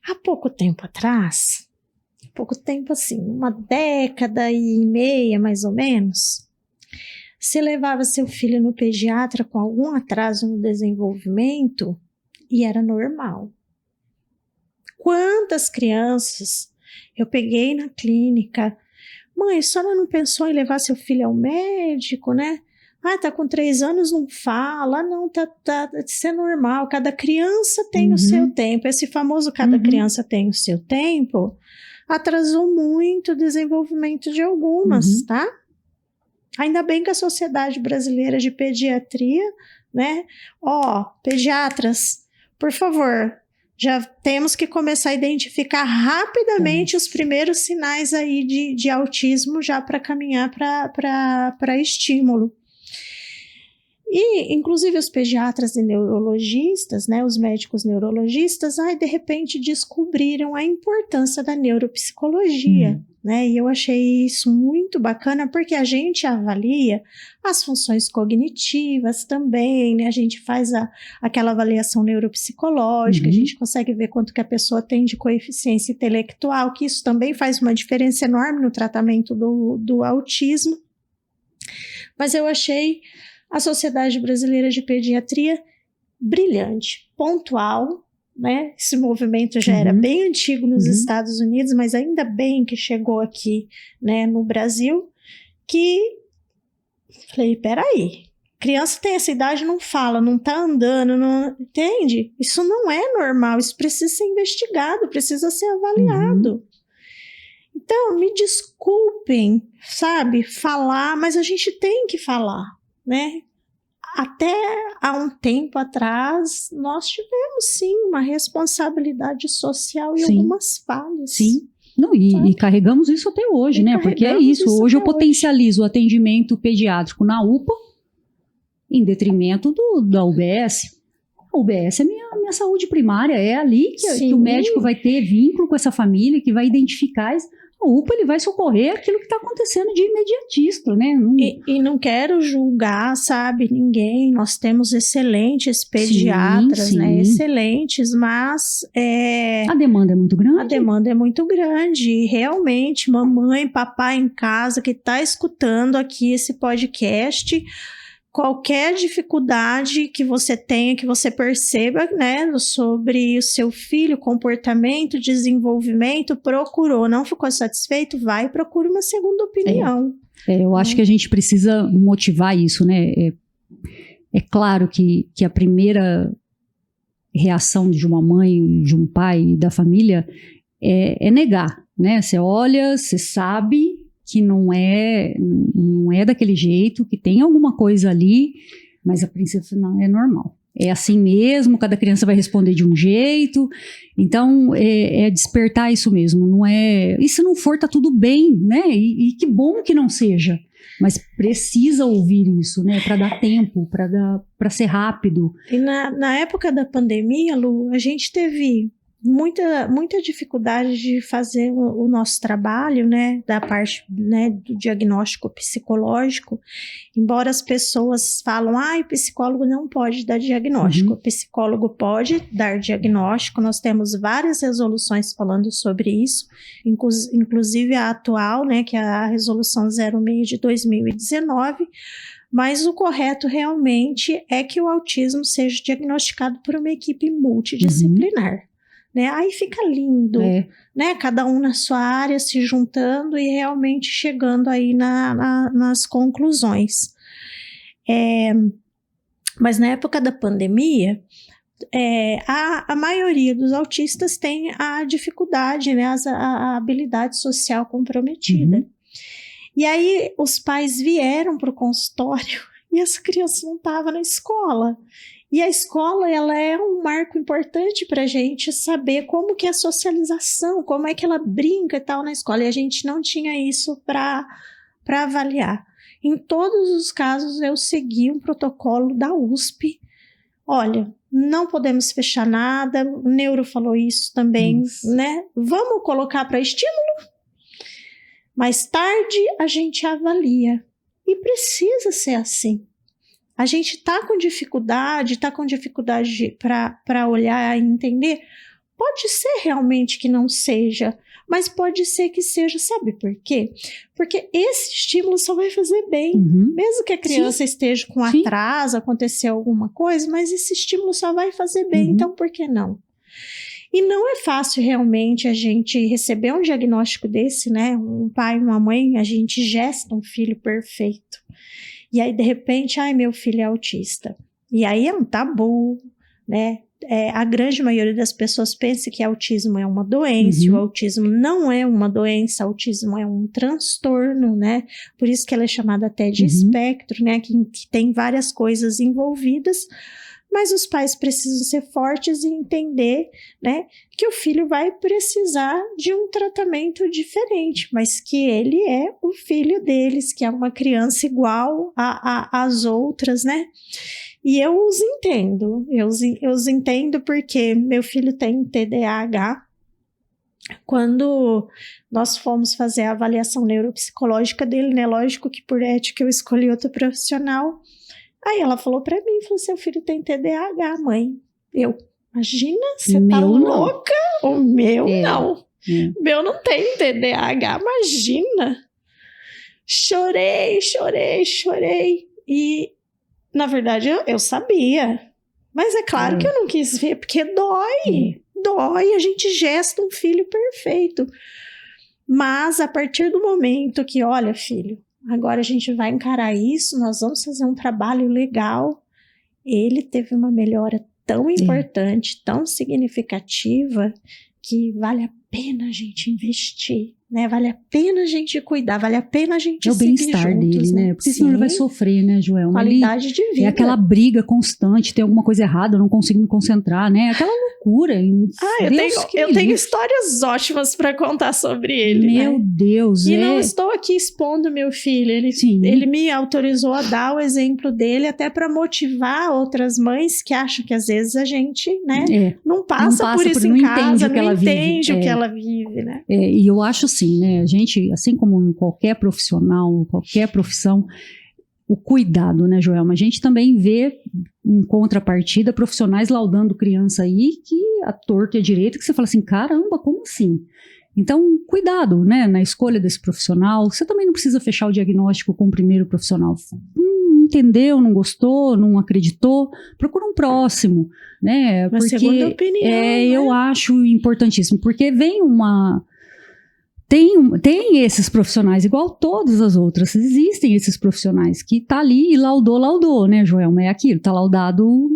Há pouco tempo atrás, assim, 1 década e meia mais ou menos, você levava seu filho no pediatra com algum atraso no desenvolvimento e era normal. Quantas crianças eu peguei na clínica, mãe, a senhora não pensou em levar seu filho ao médico, né? Tá com 3 anos, não fala, não, isso é normal, cada criança tem o seu tempo, esse famoso cada criança tem o seu tempo, atrasou muito o desenvolvimento de algumas, tá? Ainda bem que a Sociedade Brasileira de Pediatria, né, pediatras, por favor, já temos que começar a identificar rapidamente os primeiros sinais aí de autismo já para caminhar para estímulo. E, inclusive, os pediatras e neurologistas, né, os médicos neurologistas, de repente descobriram a importância da neuropsicologia, né, e eu achei isso muito bacana, porque a gente avalia as funções cognitivas também, né, a gente faz aquela avaliação neuropsicológica, a gente consegue ver quanto que a pessoa tem de coeficiência intelectual, que isso também faz uma diferença enorme no tratamento do autismo, mas eu achei a Sociedade Brasileira de Pediatria brilhante, pontual, né? Esse movimento já era bem antigo nos Estados Unidos, mas ainda bem que chegou aqui, né, no Brasil, que falei, peraí, criança tem essa idade, não fala, não tá andando, não entende? Isso não é normal, isso precisa ser investigado, precisa ser avaliado. Então, me desculpem, sabe, falar, mas a gente tem que falar, né? Até há um tempo atrás, nós tivemos, sim, uma responsabilidade social e algumas falhas. Sim. Não, e carregamos isso até hoje, né? Porque é isso. Hoje eu potencializo o atendimento pediátrico na UPA em detrimento da UBS. A UBS é minha saúde primária, é ali que o médico vai ter vínculo com essa família, que vai identificar. A UPA ele vai socorrer aquilo que está acontecendo de imediatista, né? E não quero julgar, sabe, ninguém. Nós temos excelentes pediatras, né? Excelentes, mas... a demanda é muito grande. A demanda é muito grande. E realmente, mamãe, papai em casa que está escutando aqui esse podcast... Qualquer dificuldade que você tenha, que você perceba, né, sobre o seu filho, comportamento, desenvolvimento, procurou, não ficou satisfeito, vai e procura uma segunda opinião. Eu acho que a gente precisa motivar isso, né? É claro que a primeira reação de uma mãe, de um pai, da família, é negar, né? Você olha, você sabe... que não é daquele jeito, que tem alguma coisa ali, mas a princípio não é normal. É assim mesmo, cada criança vai responder de um jeito, então é despertar isso mesmo, não é... E se não for, tá tudo bem, né? E que bom que não seja, mas precisa ouvir isso, né? Para dar tempo, para ser rápido. E na época da pandemia, Lu, a gente teve... muita dificuldade de fazer o nosso trabalho, né, da parte, né, do diagnóstico psicológico, embora as pessoas falam, o psicólogo não pode dar diagnóstico, o psicólogo pode dar diagnóstico, nós temos várias resoluções falando sobre isso, inclusive a atual, né, que é a resolução 06 de 2019, mas o correto realmente é que o autismo seja diagnosticado por uma equipe multidisciplinar. Né? Aí fica lindo, né? Cada um na sua área se juntando e realmente chegando aí nas conclusões. Mas na época da pandemia, a maioria dos autistas tem a dificuldade, né? A habilidade social comprometida. E aí os pais vieram para o consultório e essa criança não estava na escola. E a escola, ela é um marco importante para a gente saber como que é a socialização, como é que ela brinca e tal na escola. E a gente não tinha isso para avaliar. Em todos os casos, eu segui um protocolo da USP. Olha, não podemos fechar nada, o neuro falou isso também, né? Vamos colocar para estímulo? Mais tarde, a gente avalia. E precisa ser assim. A gente está com dificuldade para olhar e entender. Pode ser realmente que não seja, mas pode ser que seja. Sabe por quê? Porque esse estímulo só vai fazer bem. Mesmo que a criança esteja com atraso, aconteceu alguma coisa, mas esse estímulo só vai fazer bem. Então, por que não? E não é fácil realmente a gente receber um diagnóstico desse, né? Um pai e uma mãe, a gente gesta um filho perfeito. E aí, de repente, meu filho é autista. E aí é um tabu, né? A grande maioria das pessoas pensa que autismo é uma doença, o autismo não é uma doença, autismo é um transtorno, né? Por isso que ela é chamada até de espectro, né? Que tem várias coisas envolvidas, mas os pais precisam ser fortes e entender, né, que o filho vai precisar de um tratamento diferente, mas que ele é o filho deles, que é uma criança igual às outras, né? E eu os entendo, eu os entendo porque meu filho tem TDAH. Quando nós fomos fazer a avaliação neuropsicológica dele, né, lógico que por ética eu escolhi outro profissional. Aí ela falou pra mim, falou, seu filho tem TDAH, mãe. Imagina, você tá louca? O meu não. Meu não tem TDAH, imagina. Chorei. E, na verdade, eu sabia. Mas é claro que eu não quis ver, porque dói, a gente gesta um filho perfeito. Mas a partir do momento que, olha, filho, agora a gente vai encarar isso, nós vamos fazer um trabalho legal, ele teve uma melhora tão importante, tão significativa, que vale a pena a gente investir, né? Vale a pena a gente cuidar, vale a pena a gente seguir juntos. É o bem-estar dele, né? Porque senão ele vai sofrer, né, Joelma? Qualidade de vida. É aquela briga constante, tem alguma coisa errada, eu não consigo me concentrar, né? Aquela loucura. Eu tenho histórias ótimas para contar sobre ele, Meu Deus. E não estou aqui expondo meu filho. Ele me autorizou a dar o exemplo dele até para motivar outras mães que acham que às vezes a gente, né, não passa por isso em casa, não entende o que ela vive, né? E eu acho assim, né, a gente, assim como em qualquer profissional, qualquer profissão, o cuidado, né, Joelma? A gente também vê, em contrapartida, profissionais laudando criança aí que a torta e a direita, que você fala assim, caramba, como assim? Então, cuidado, né, na escolha desse profissional. Você também não precisa fechar o diagnóstico com o primeiro profissional. Entendeu, não gostou, não acreditou, procura um próximo, né? Uma segunda opinião, né? Eu acho importantíssimo, porque vem uma... Tem esses profissionais, igual todas as outras, existem esses profissionais que tá ali e laudou, né, Joelma? É aquilo, tá laudado.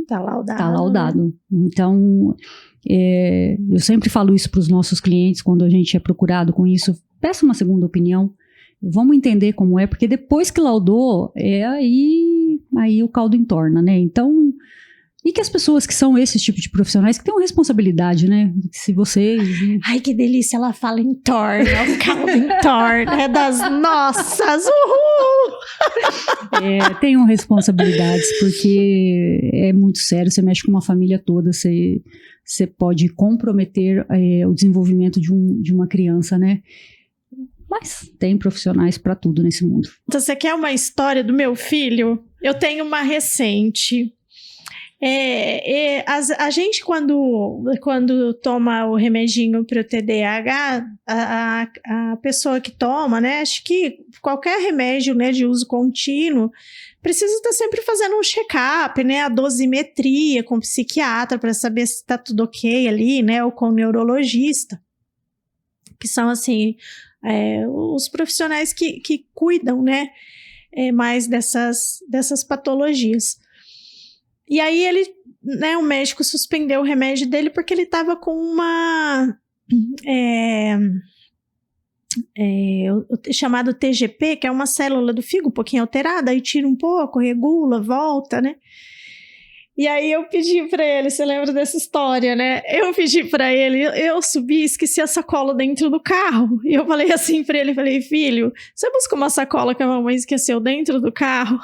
Né? Então, eu sempre falo isso para os nossos clientes, quando a gente é procurado com isso, peça uma segunda opinião, vamos entender como é, porque depois que laudou, aí o caldo entorna, né? Então... E que as pessoas que são esse tipo de profissionais que têm uma responsabilidade, né? Se vocês... Ai, que delícia, ela fala entorna, o caldo entorna, é das nossas, uhul! Tenham responsabilidades, porque é muito sério, você mexe com uma família toda, você pode comprometer o desenvolvimento de uma criança, né? Mas tem profissionais para tudo nesse mundo. Então, você quer uma história do meu filho? Eu tenho uma recente... a gente quando toma o remedinho para o TDAH, a pessoa que toma, né, acho que qualquer remédio, né, de uso contínuo precisa estar sempre fazendo um check-up, né, a dosimetria com o psiquiatra para saber se está tudo ok ali, né, ou com o neurologista, que são assim os profissionais que cuidam, né, mais dessas patologias. E aí o médico suspendeu o remédio dele porque ele estava com uma chamado TGP, que é uma célula do fígado um pouquinho alterada, aí tira um pouco, regula, volta, né? E aí eu pedi para ele, você lembra dessa história, né? Eu pedi para ele, eu subi e esqueci a sacola dentro do carro. E eu falei assim para ele, falei, filho, você buscou uma sacola que a mamãe esqueceu dentro do carro?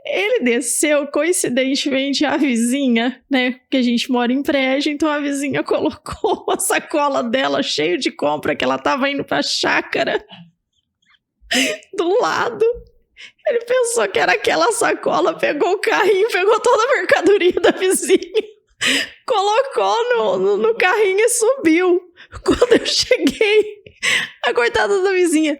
Ele desceu, coincidentemente, a vizinha, né, que a gente mora em prédio, então a vizinha colocou a sacola dela cheia de compra, que ela tava indo pra chácara do lado. Ele pensou que era aquela sacola, pegou o carrinho, pegou toda a mercadoria da vizinha, colocou no carrinho e subiu. Quando eu cheguei, a coitada da vizinha,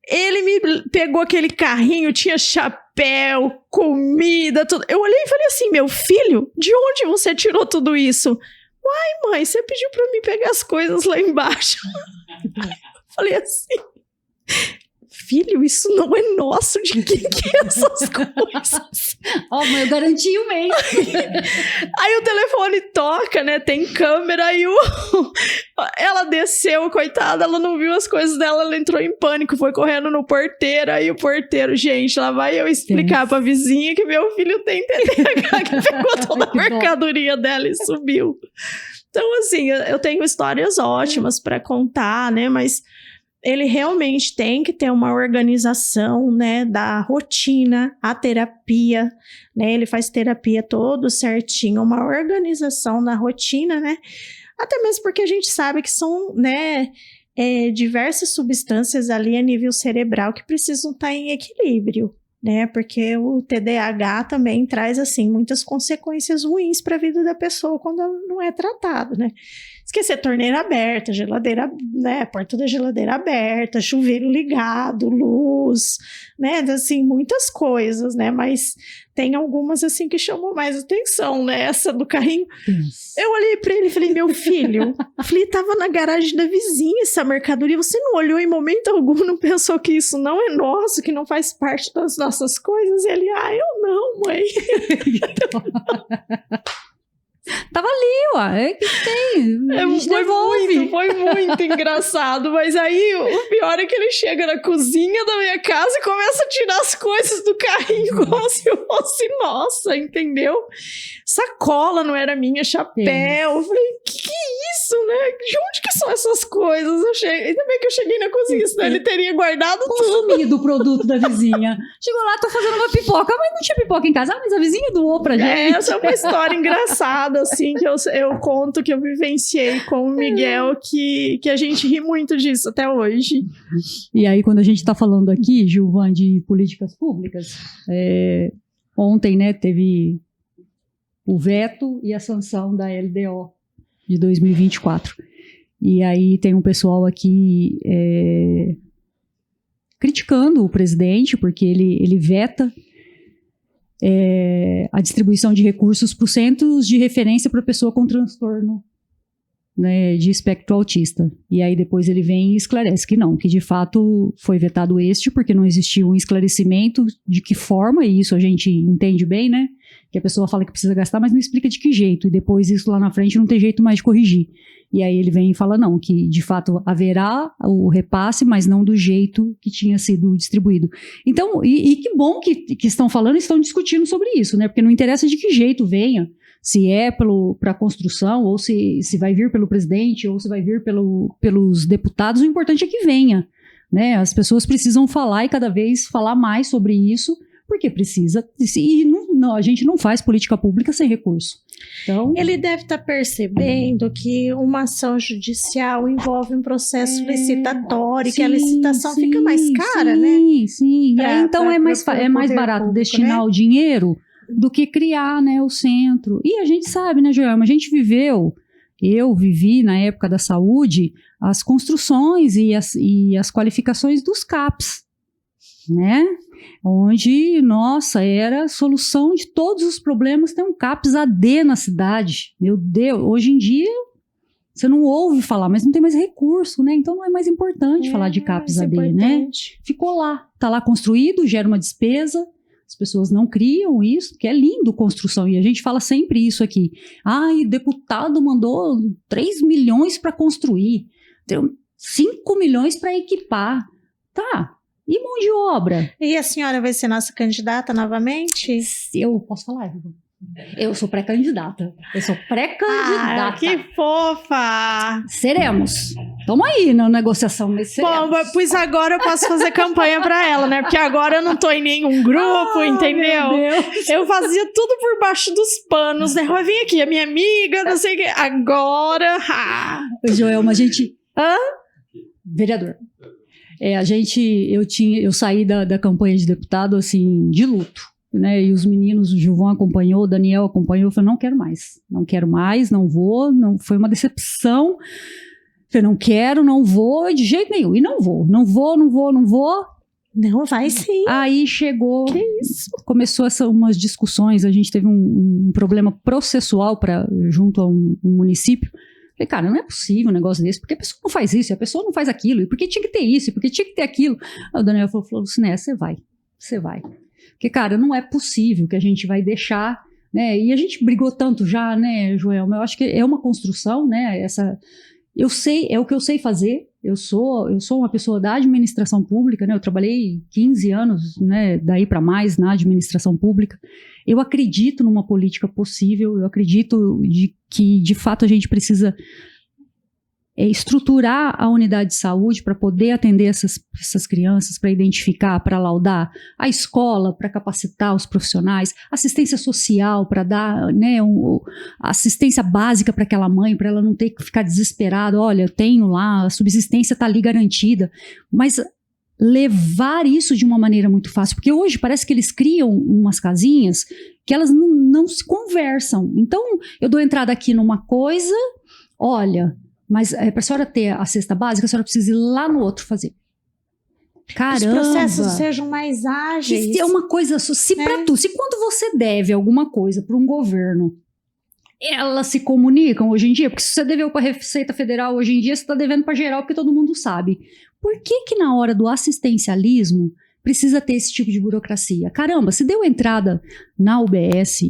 ele me pegou aquele carrinho, tinha chapéu, comida, tudo. Eu olhei e falei assim, meu filho, de onde você tirou tudo isso? Uai, mãe, você pediu pra mim pegar as coisas lá embaixo. Falei assim, filho, isso não é nosso, de quem que é essas coisas? Mãe, eu garanti o mês. Aí o telefone toca, né, tem câmera, aí ela desceu, coitada, ela não viu as coisas dela, ela entrou em pânico, foi correndo no porteiro, aí o porteiro, gente, lá vai eu explicar pra vizinha que meu filho tem TDAH, que pegou toda a mercadoria dela e subiu. Então, assim, eu tenho histórias ótimas pra contar, né, mas ele realmente tem que ter uma organização, né, da rotina, a terapia, né, ele faz terapia todo certinho, uma organização na rotina, né, até mesmo porque a gente sabe que são, né, diversas substâncias ali a nível cerebral que precisam estar em equilíbrio, né, porque o TDAH também traz, assim, muitas consequências ruins para a vida da pessoa quando não é tratado, né. Esquecer torneira aberta, geladeira, né, porta da geladeira aberta, chuveiro ligado, luz, né, assim, muitas coisas, né, mas tem algumas assim que chamam mais atenção, né? Essa do carrinho. Eu olhei pra ele e falei, meu filho, tava na garagem da vizinha essa mercadoria, você não olhou em momento algum, não pensou que isso não é nosso, que não faz parte das nossas coisas? E ele, eu não, mãe. Tava ali, ué. O que tem? Foi muito engraçado. Mas aí, o pior é que ele chega na cozinha da minha casa e começa a tirar as coisas do carrinho como se fosse nossa, entendeu? Sacola não era minha, chapéu. Eu falei, que é isso, né? De onde que são essas coisas? Ainda bem que eu cheguei na cozinha, senão ele teria guardado consumido o produto da vizinha. Chegou lá, tô fazendo uma pipoca, mas não tinha pipoca em casa. Mas a vizinha doou pra gente. Essa é uma história engraçada, assim, que eu conto, que eu vivenciei com o Miguel, que a gente ri muito disso até hoje. E aí, quando a gente tá falando aqui, Gilvan, de políticas públicas, ontem, né, teve o veto e a sanção da LDO de 2024. E aí tem um pessoal aqui criticando o presidente, porque ele veta a distribuição de recursos para os centros de referência para pessoa com transtorno, né, de espectro autista. E aí depois ele vem e esclarece que não, que de fato foi vetado porque não existia um esclarecimento de que forma, e isso a gente entende bem, né, que a pessoa fala que precisa gastar, mas não explica de que jeito, e depois isso lá na frente não tem jeito mais de corrigir. E aí ele vem e fala não, que de fato haverá o repasse, mas não do jeito que tinha sido distribuído. Então, e que bom que estão falando e estão discutindo sobre isso, né? Porque não interessa de que jeito venha, se é para a construção, ou se vai vir pelo presidente, ou se vai vir pelos deputados, o importante é que venha, né? As pessoas precisam falar e cada vez falar mais sobre isso, porque precisa, e a gente não faz política pública sem recurso. Então, ele deve estar percebendo que uma ação judicial envolve um processo licitatório, que a licitação fica mais cara, né? Sim. Então é mais barato público, destinar, né, o dinheiro do que criar, né, o centro. E a gente sabe, né, Joelma, eu vivi na época da saúde as construções e as qualificações dos CAPs, né? Onde, nossa, era a solução de todos os problemas, tem um CAPS AD na cidade. Meu Deus, hoje em dia você não ouve falar, mas não tem mais recurso, né? Então não é mais importante falar de CAPS AD, né? Ficou lá, tá lá construído, gera uma despesa, as pessoas não criam isso, porque é lindo construção, e a gente fala sempre isso aqui. O deputado mandou 3 milhões para construir, 5 milhões para equipar. Tá. E mão de obra? E a senhora vai ser nossa candidata novamente? Eu posso falar, Viva? Eu sou pré-candidata. Que fofa! Seremos. Tamo aí na negociação, mas seremos. Bom, pois agora eu posso fazer campanha pra ela, né? Porque agora eu não tô em nenhum grupo, entendeu? Eu fazia tudo por baixo dos panos, né? Vai vir aqui, a minha amiga, não sei o quê. Agora... Joelma, a gente... Vereador. Eu saí da campanha de deputado, assim, de luto, né, e os meninos, o Gilvan acompanhou, o Daniel acompanhou, eu falei, não quero mais, não vou, foi uma decepção, eu falei, não vou, de jeito nenhum, e não vou. Não, vai sim. Aí chegou, começou umas discussões, a gente teve um problema processual junto a um município. Falei, cara, não é possível um negócio desse, porque a pessoa não faz isso, e a pessoa não faz aquilo, e porque tinha que ter isso, e porque tinha que ter aquilo. Aí o Daniel falou, Lucinéia, você vai. Porque, cara, não é possível que a gente vai deixar, né, e a gente brigou tanto já, né, Joelma, eu acho que é uma construção, né, é o que eu sei fazer, eu sou uma pessoa da administração pública, né, eu trabalhei 15 anos, né, daí para mais na administração pública. Eu acredito numa política possível, eu acredito que, de fato, a gente precisa estruturar a unidade de saúde para poder atender essas crianças, para identificar, para laudar, a escola para capacitar os profissionais, assistência social para dar, né, assistência básica para aquela mãe, para ela não ter que ficar desesperada, olha, eu tenho lá, a subsistência está ali garantida, mas levar isso de uma maneira muito fácil, porque hoje parece que eles criam umas casinhas que elas não se conversam. Então, eu dou entrada aqui numa coisa, olha, mas para a senhora ter a cesta básica, a senhora precisa ir lá no outro fazer. Caramba! Os processos sejam mais ágeis. Que é uma coisa, se para tu, se quando você deve alguma coisa para um governo, elas se comunicam hoje em dia, porque se você deveu para a Receita Federal hoje em dia, você está devendo para geral, porque todo mundo sabe. Por que na hora do assistencialismo precisa ter esse tipo de burocracia? Caramba, se deu entrada na UBS,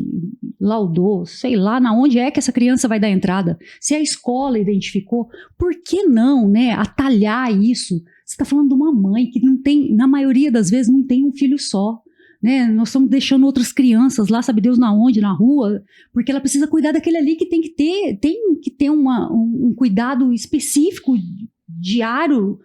laudou, sei lá, na onde é que essa criança vai dar entrada? Se a escola identificou, por que não, né, atalhar isso? Você está falando de uma mãe que não tem, na maioria das vezes, não tem um filho só. Né? Nós estamos deixando outras crianças lá, sabe Deus na onde, na rua, porque ela precisa cuidar daquele ali que tem que ter um cuidado específico, diário.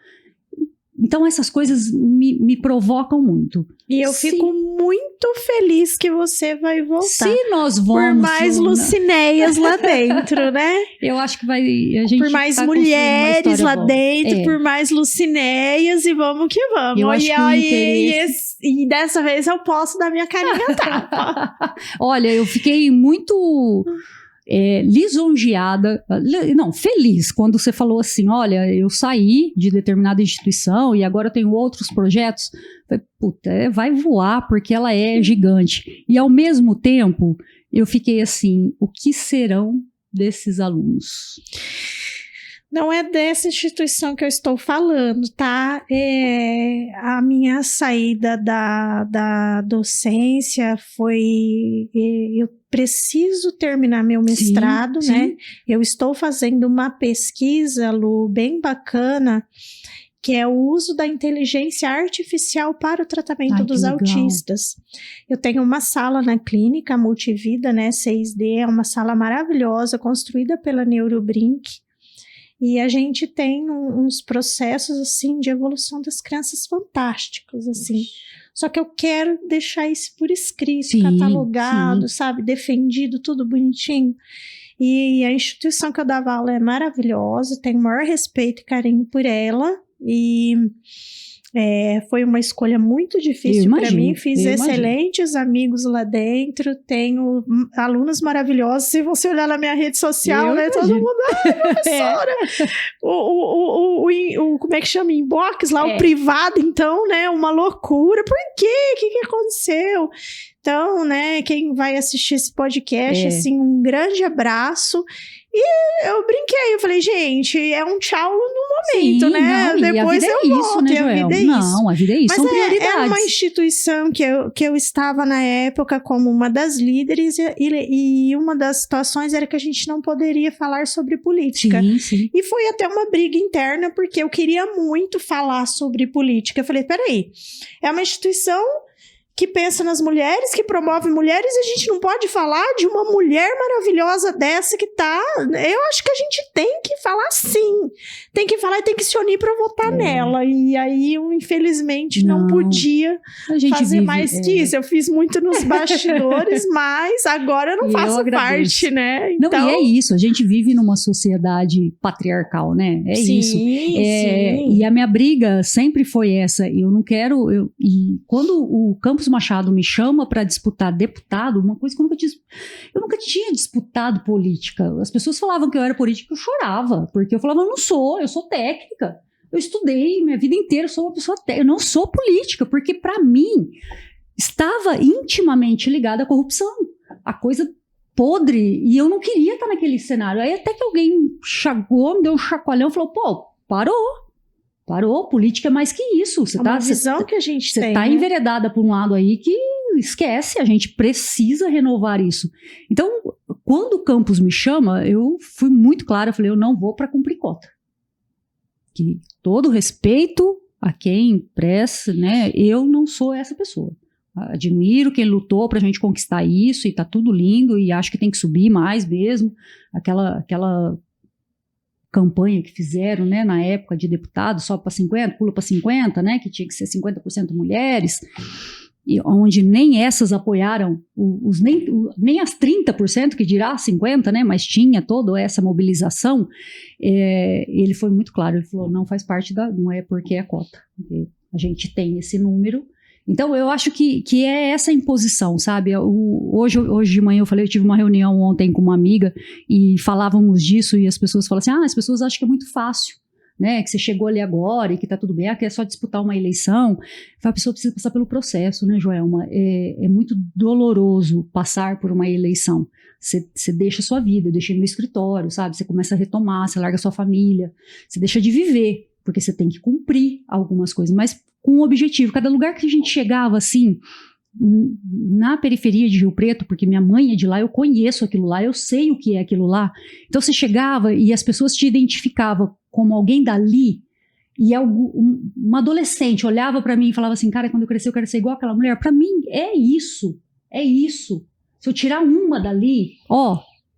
Então essas coisas me provocam muito. E eu fico muito feliz que você vai voltar. Se nós vamos... Por mais Lucineias lá dentro, né? Eu acho que vai... A gente por mais mulheres lá dentro, por mais Lucineias, e vamos que vamos. Eu acho e dessa vez eu posso dar minha carinha a tapa. Olha, eu fiquei muito... lisonjeada, não, feliz quando você falou assim, olha, eu saí de determinada instituição e agora eu tenho outros projetos. Falei, puta, vai voar porque ela é gigante. E ao mesmo tempo eu fiquei assim, o que serão desses alunos? Não é dessa instituição que eu estou falando, tá? A minha saída da docência foi... Eu preciso terminar meu mestrado, né? Eu estou fazendo uma pesquisa, Lu, bem bacana, que é o uso da inteligência artificial para o tratamento dos autistas. Eu tenho uma sala na clínica Multivida, né? 6D, é uma sala maravilhosa, construída pela Neurobrink. E a gente tem uns processos, assim, de evolução das crianças fantásticos, assim. Só que eu quero deixar isso por escrito, catalogado, sabe? Defendido, tudo bonitinho. E a instituição que eu dava aula é maravilhosa, tenho o maior respeito e carinho por ela. E foi uma escolha muito difícil para mim. Fiz excelentes amigos lá dentro, tenho alunos maravilhosos. Se você olhar na minha rede social, né, todo mundo, professora! Como é que chama? Inbox lá, o privado, então, né, uma loucura. Por quê? O que aconteceu? Então, né, quem vai assistir esse podcast, assim, um grande abraço. E eu brinquei, eu falei, gente, é um tchau no momento, né? Não, depois eu volto, né, e a vida é isso. Não, a vida é isso, mas são prioridades. É uma instituição que eu estava na época como uma das líderes e uma das situações era que a gente não poderia falar sobre política. Sim. E foi até uma briga interna, porque eu queria muito falar sobre política. Eu falei, peraí, é uma instituição que pensa nas mulheres, que promove mulheres, e a gente não pode falar de uma mulher maravilhosa dessa que tá... Eu acho que a gente tem que falar sim. Tem que falar e tem que se unir para votar nela. E aí, eu, infelizmente, não podia fazer mais que isso. Eu fiz muito nos bastidores, mas agora eu não faço parte, né? Então... Não, e é isso. A gente vive numa sociedade patriarcal, né? É isso. Sim. E a minha briga sempre foi essa. Eu não quero... E quando o Campos Machado me chama para disputar deputado, uma coisa que eu nunca tinha disputado política. As pessoas falavam que eu era política, eu chorava, porque eu falava, eu sou técnica. Eu estudei minha vida inteira, eu sou uma pessoa técnica, eu não sou política, porque para mim estava intimamente ligada à corrupção, a coisa podre, e eu não queria estar naquele cenário. Aí até que alguém chegou, me deu um chacoalhão e falou, pô, parou, política é mais que isso. É uma visão que a gente tem. Você está enveredada por um lado aí que esquece, a gente precisa renovar isso. Então, quando o Campos me chama, eu fui muito clara, eu falei, eu não vou para cumprir cota. Que todo respeito a quem presta, né, eu não sou essa pessoa. Admiro quem lutou para a gente conquistar isso e tá tudo lindo e acho que tem que subir mais mesmo. Aquela campanha que fizeram, né, na época de deputado, sobe para 50, pula para 50, né, que tinha que ser 50% mulheres, e onde nem essas apoiaram, nem as 30%, que dirá 50%, né, mas tinha toda essa mobilização. Ele foi muito claro, ele falou, não faz parte não é porque é cota, porque a gente tem esse número. Então, eu acho que é essa imposição, sabe? Hoje de manhã eu tive uma reunião ontem com uma amiga e falávamos disso e as pessoas falam assim, as pessoas acham que é muito fácil. né, que você chegou ali agora e que tá tudo bem, que é só disputar uma eleição. A pessoa precisa passar pelo processo, né, Joelma? É muito doloroso passar por uma eleição. Você deixa a sua vida, eu deixei no escritório, sabe? Você começa a retomar, você larga a sua família, você deixa de viver, porque você tem que cumprir algumas coisas, mas com um objetivo. Cada lugar que a gente chegava, assim, na periferia de Rio Preto, porque minha mãe é de lá, eu conheço aquilo lá, eu sei o que é aquilo lá. Então você chegava e as pessoas te identificavam como alguém dali, e uma adolescente olhava para mim e falava assim, cara, quando eu crescer eu quero ser igual aquela mulher. Para mim é isso. Se eu tirar uma dali,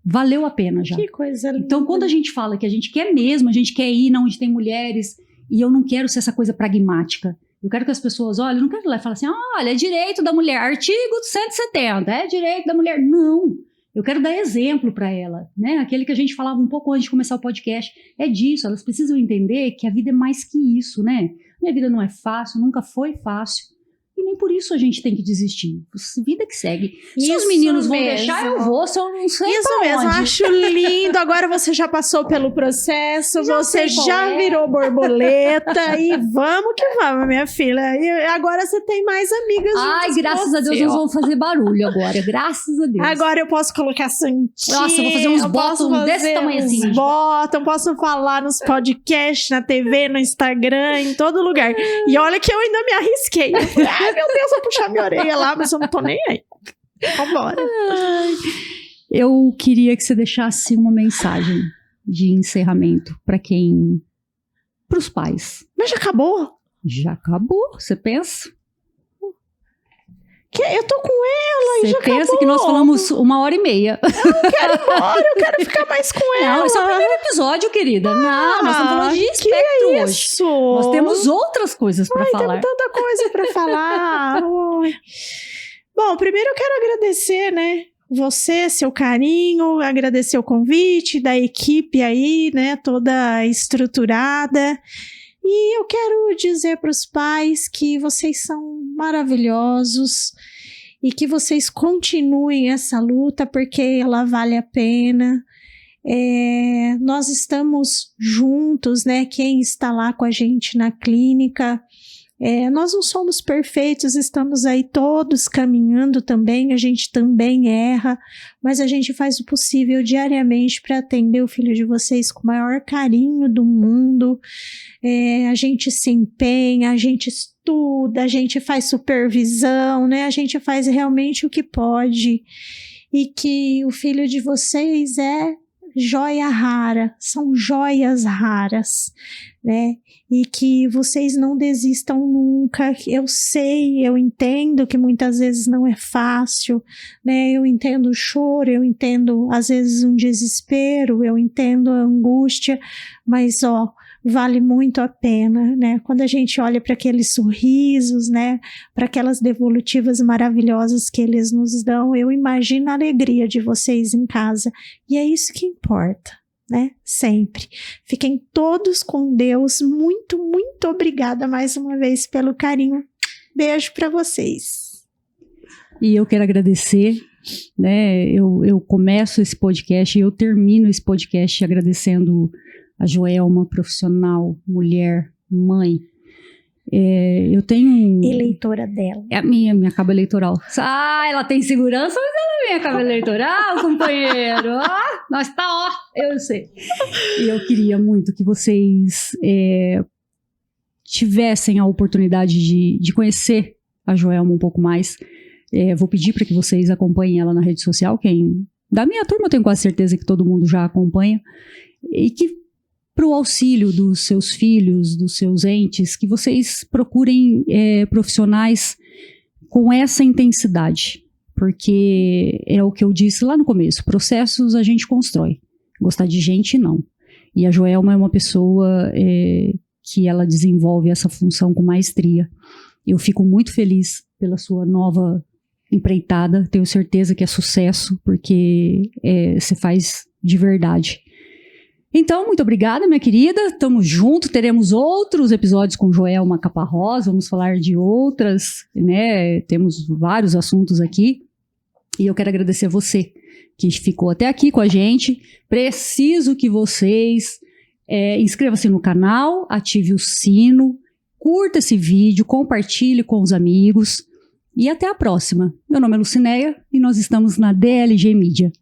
valeu a pena já. Que coisa linda. Então, quando a gente fala que a gente quer mesmo, a gente quer ir onde tem mulheres, e eu não quero ser essa coisa pragmática. Eu quero que as pessoas olhem, eu não quero ir lá e falar assim, olha, é direito da mulher, artigo 170, é direito da mulher. Não, eu quero dar exemplo para ela, né? Aquele que a gente falava um pouco antes de começar o podcast, é disso, elas precisam entender que a vida é mais que isso, né? Minha vida não é fácil, nunca foi fácil. E nem por isso a gente tem que desistir. Vida que segue. Se os meninos vão deixar, eu vou. Se eu não sei isso mesmo, acho lindo. Agora você já passou pelo processo, você já virou borboleta e vamos que vamos, minha filha. E agora você tem mais amigas. Ai, graças a Deus nós vamos fazer barulho agora. Graças a Deus. Agora eu posso colocar santinho. Nossa, eu vou fazer uns botões desse tamanho assim. Eu posso falar nos podcasts, na TV, no Instagram, em todo lugar. E olha que eu ainda me arrisquei. Ai, meu Deus, vou puxar minha orelha lá, mas eu não tô nem aí. Vambora. Eu queria que você deixasse uma mensagem de encerramento para os pais. Mas já acabou? Já acabou, você pensa? Eu tô com ela e já acabou. Você pensa que nós falamos 1h30. Eu não quero ir embora, eu quero ficar mais com ela. Não, esse é o primeiro episódio, querida. Não, nós estamos falando de espectro hoje. Isso? Nós temos outras coisas para falar. Temos tanta coisa para falar. Bom, primeiro eu quero agradecer, né? Você, seu carinho, agradecer o convite da equipe aí, né? Toda estruturada. E eu quero dizer para os pais que vocês são maravilhosos e que vocês continuem essa luta porque ela vale a pena. Nós estamos juntos, né? Quem está lá com a gente na clínica, nós não somos perfeitos, estamos aí todos caminhando também, a gente também erra, mas a gente faz o possível diariamente para atender o filho de vocês com o maior carinho do mundo. A gente se empenha, a gente estuda, a gente faz supervisão, né? A gente faz realmente o que pode, e que o filho de vocês é joia rara, são joias raras, né? E que vocês não desistam nunca. Eu sei, eu entendo que muitas vezes não é fácil, né? Eu entendo o choro, eu entendo às vezes um desespero, eu entendo a angústia, mas vale muito a pena, né? Quando a gente olha para aqueles sorrisos, né? Para aquelas devolutivas maravilhosas que eles nos dão, eu imagino a alegria de vocês em casa. E é isso que importa, né? Sempre. Fiquem todos com Deus. Muito, muito obrigada mais uma vez pelo carinho. Beijo para vocês. E eu quero agradecer, né? Eu começo esse podcast e eu termino esse podcast agradecendo a Joelma, profissional, mulher, mãe. Eu tenho eleitora dela. É a minha cabo eleitoral. Ela tem segurança, mas ela é minha cabo eleitoral, companheiro. Nós tá, eu sei. E eu queria muito que vocês tivessem a oportunidade de conhecer a Joelma um pouco mais. Vou pedir para que vocês acompanhem ela na rede social. Da minha turma, eu tenho quase certeza que todo mundo já acompanha. E que para o auxílio dos seus filhos, dos seus entes, que vocês procurem profissionais com essa intensidade, porque é o que eu disse lá no começo, processos a gente constrói, gostar de gente não. E a Joelma é uma pessoa que ela desenvolve essa função com maestria. Eu fico muito feliz pela sua nova empreitada, tenho certeza que é sucesso, porque você faz de verdade. Então, muito obrigada, minha querida. Tamo junto, teremos outros episódios com Joelma Caparrós, vamos falar de outras, né? Temos vários assuntos aqui. E eu quero agradecer a você que ficou até aqui com a gente. Preciso que vocês Inscreva-se no canal, ative o sino, curta esse vídeo, compartilhe com os amigos e até a próxima. Meu nome é Lucinéia e nós estamos na DLG Mídia.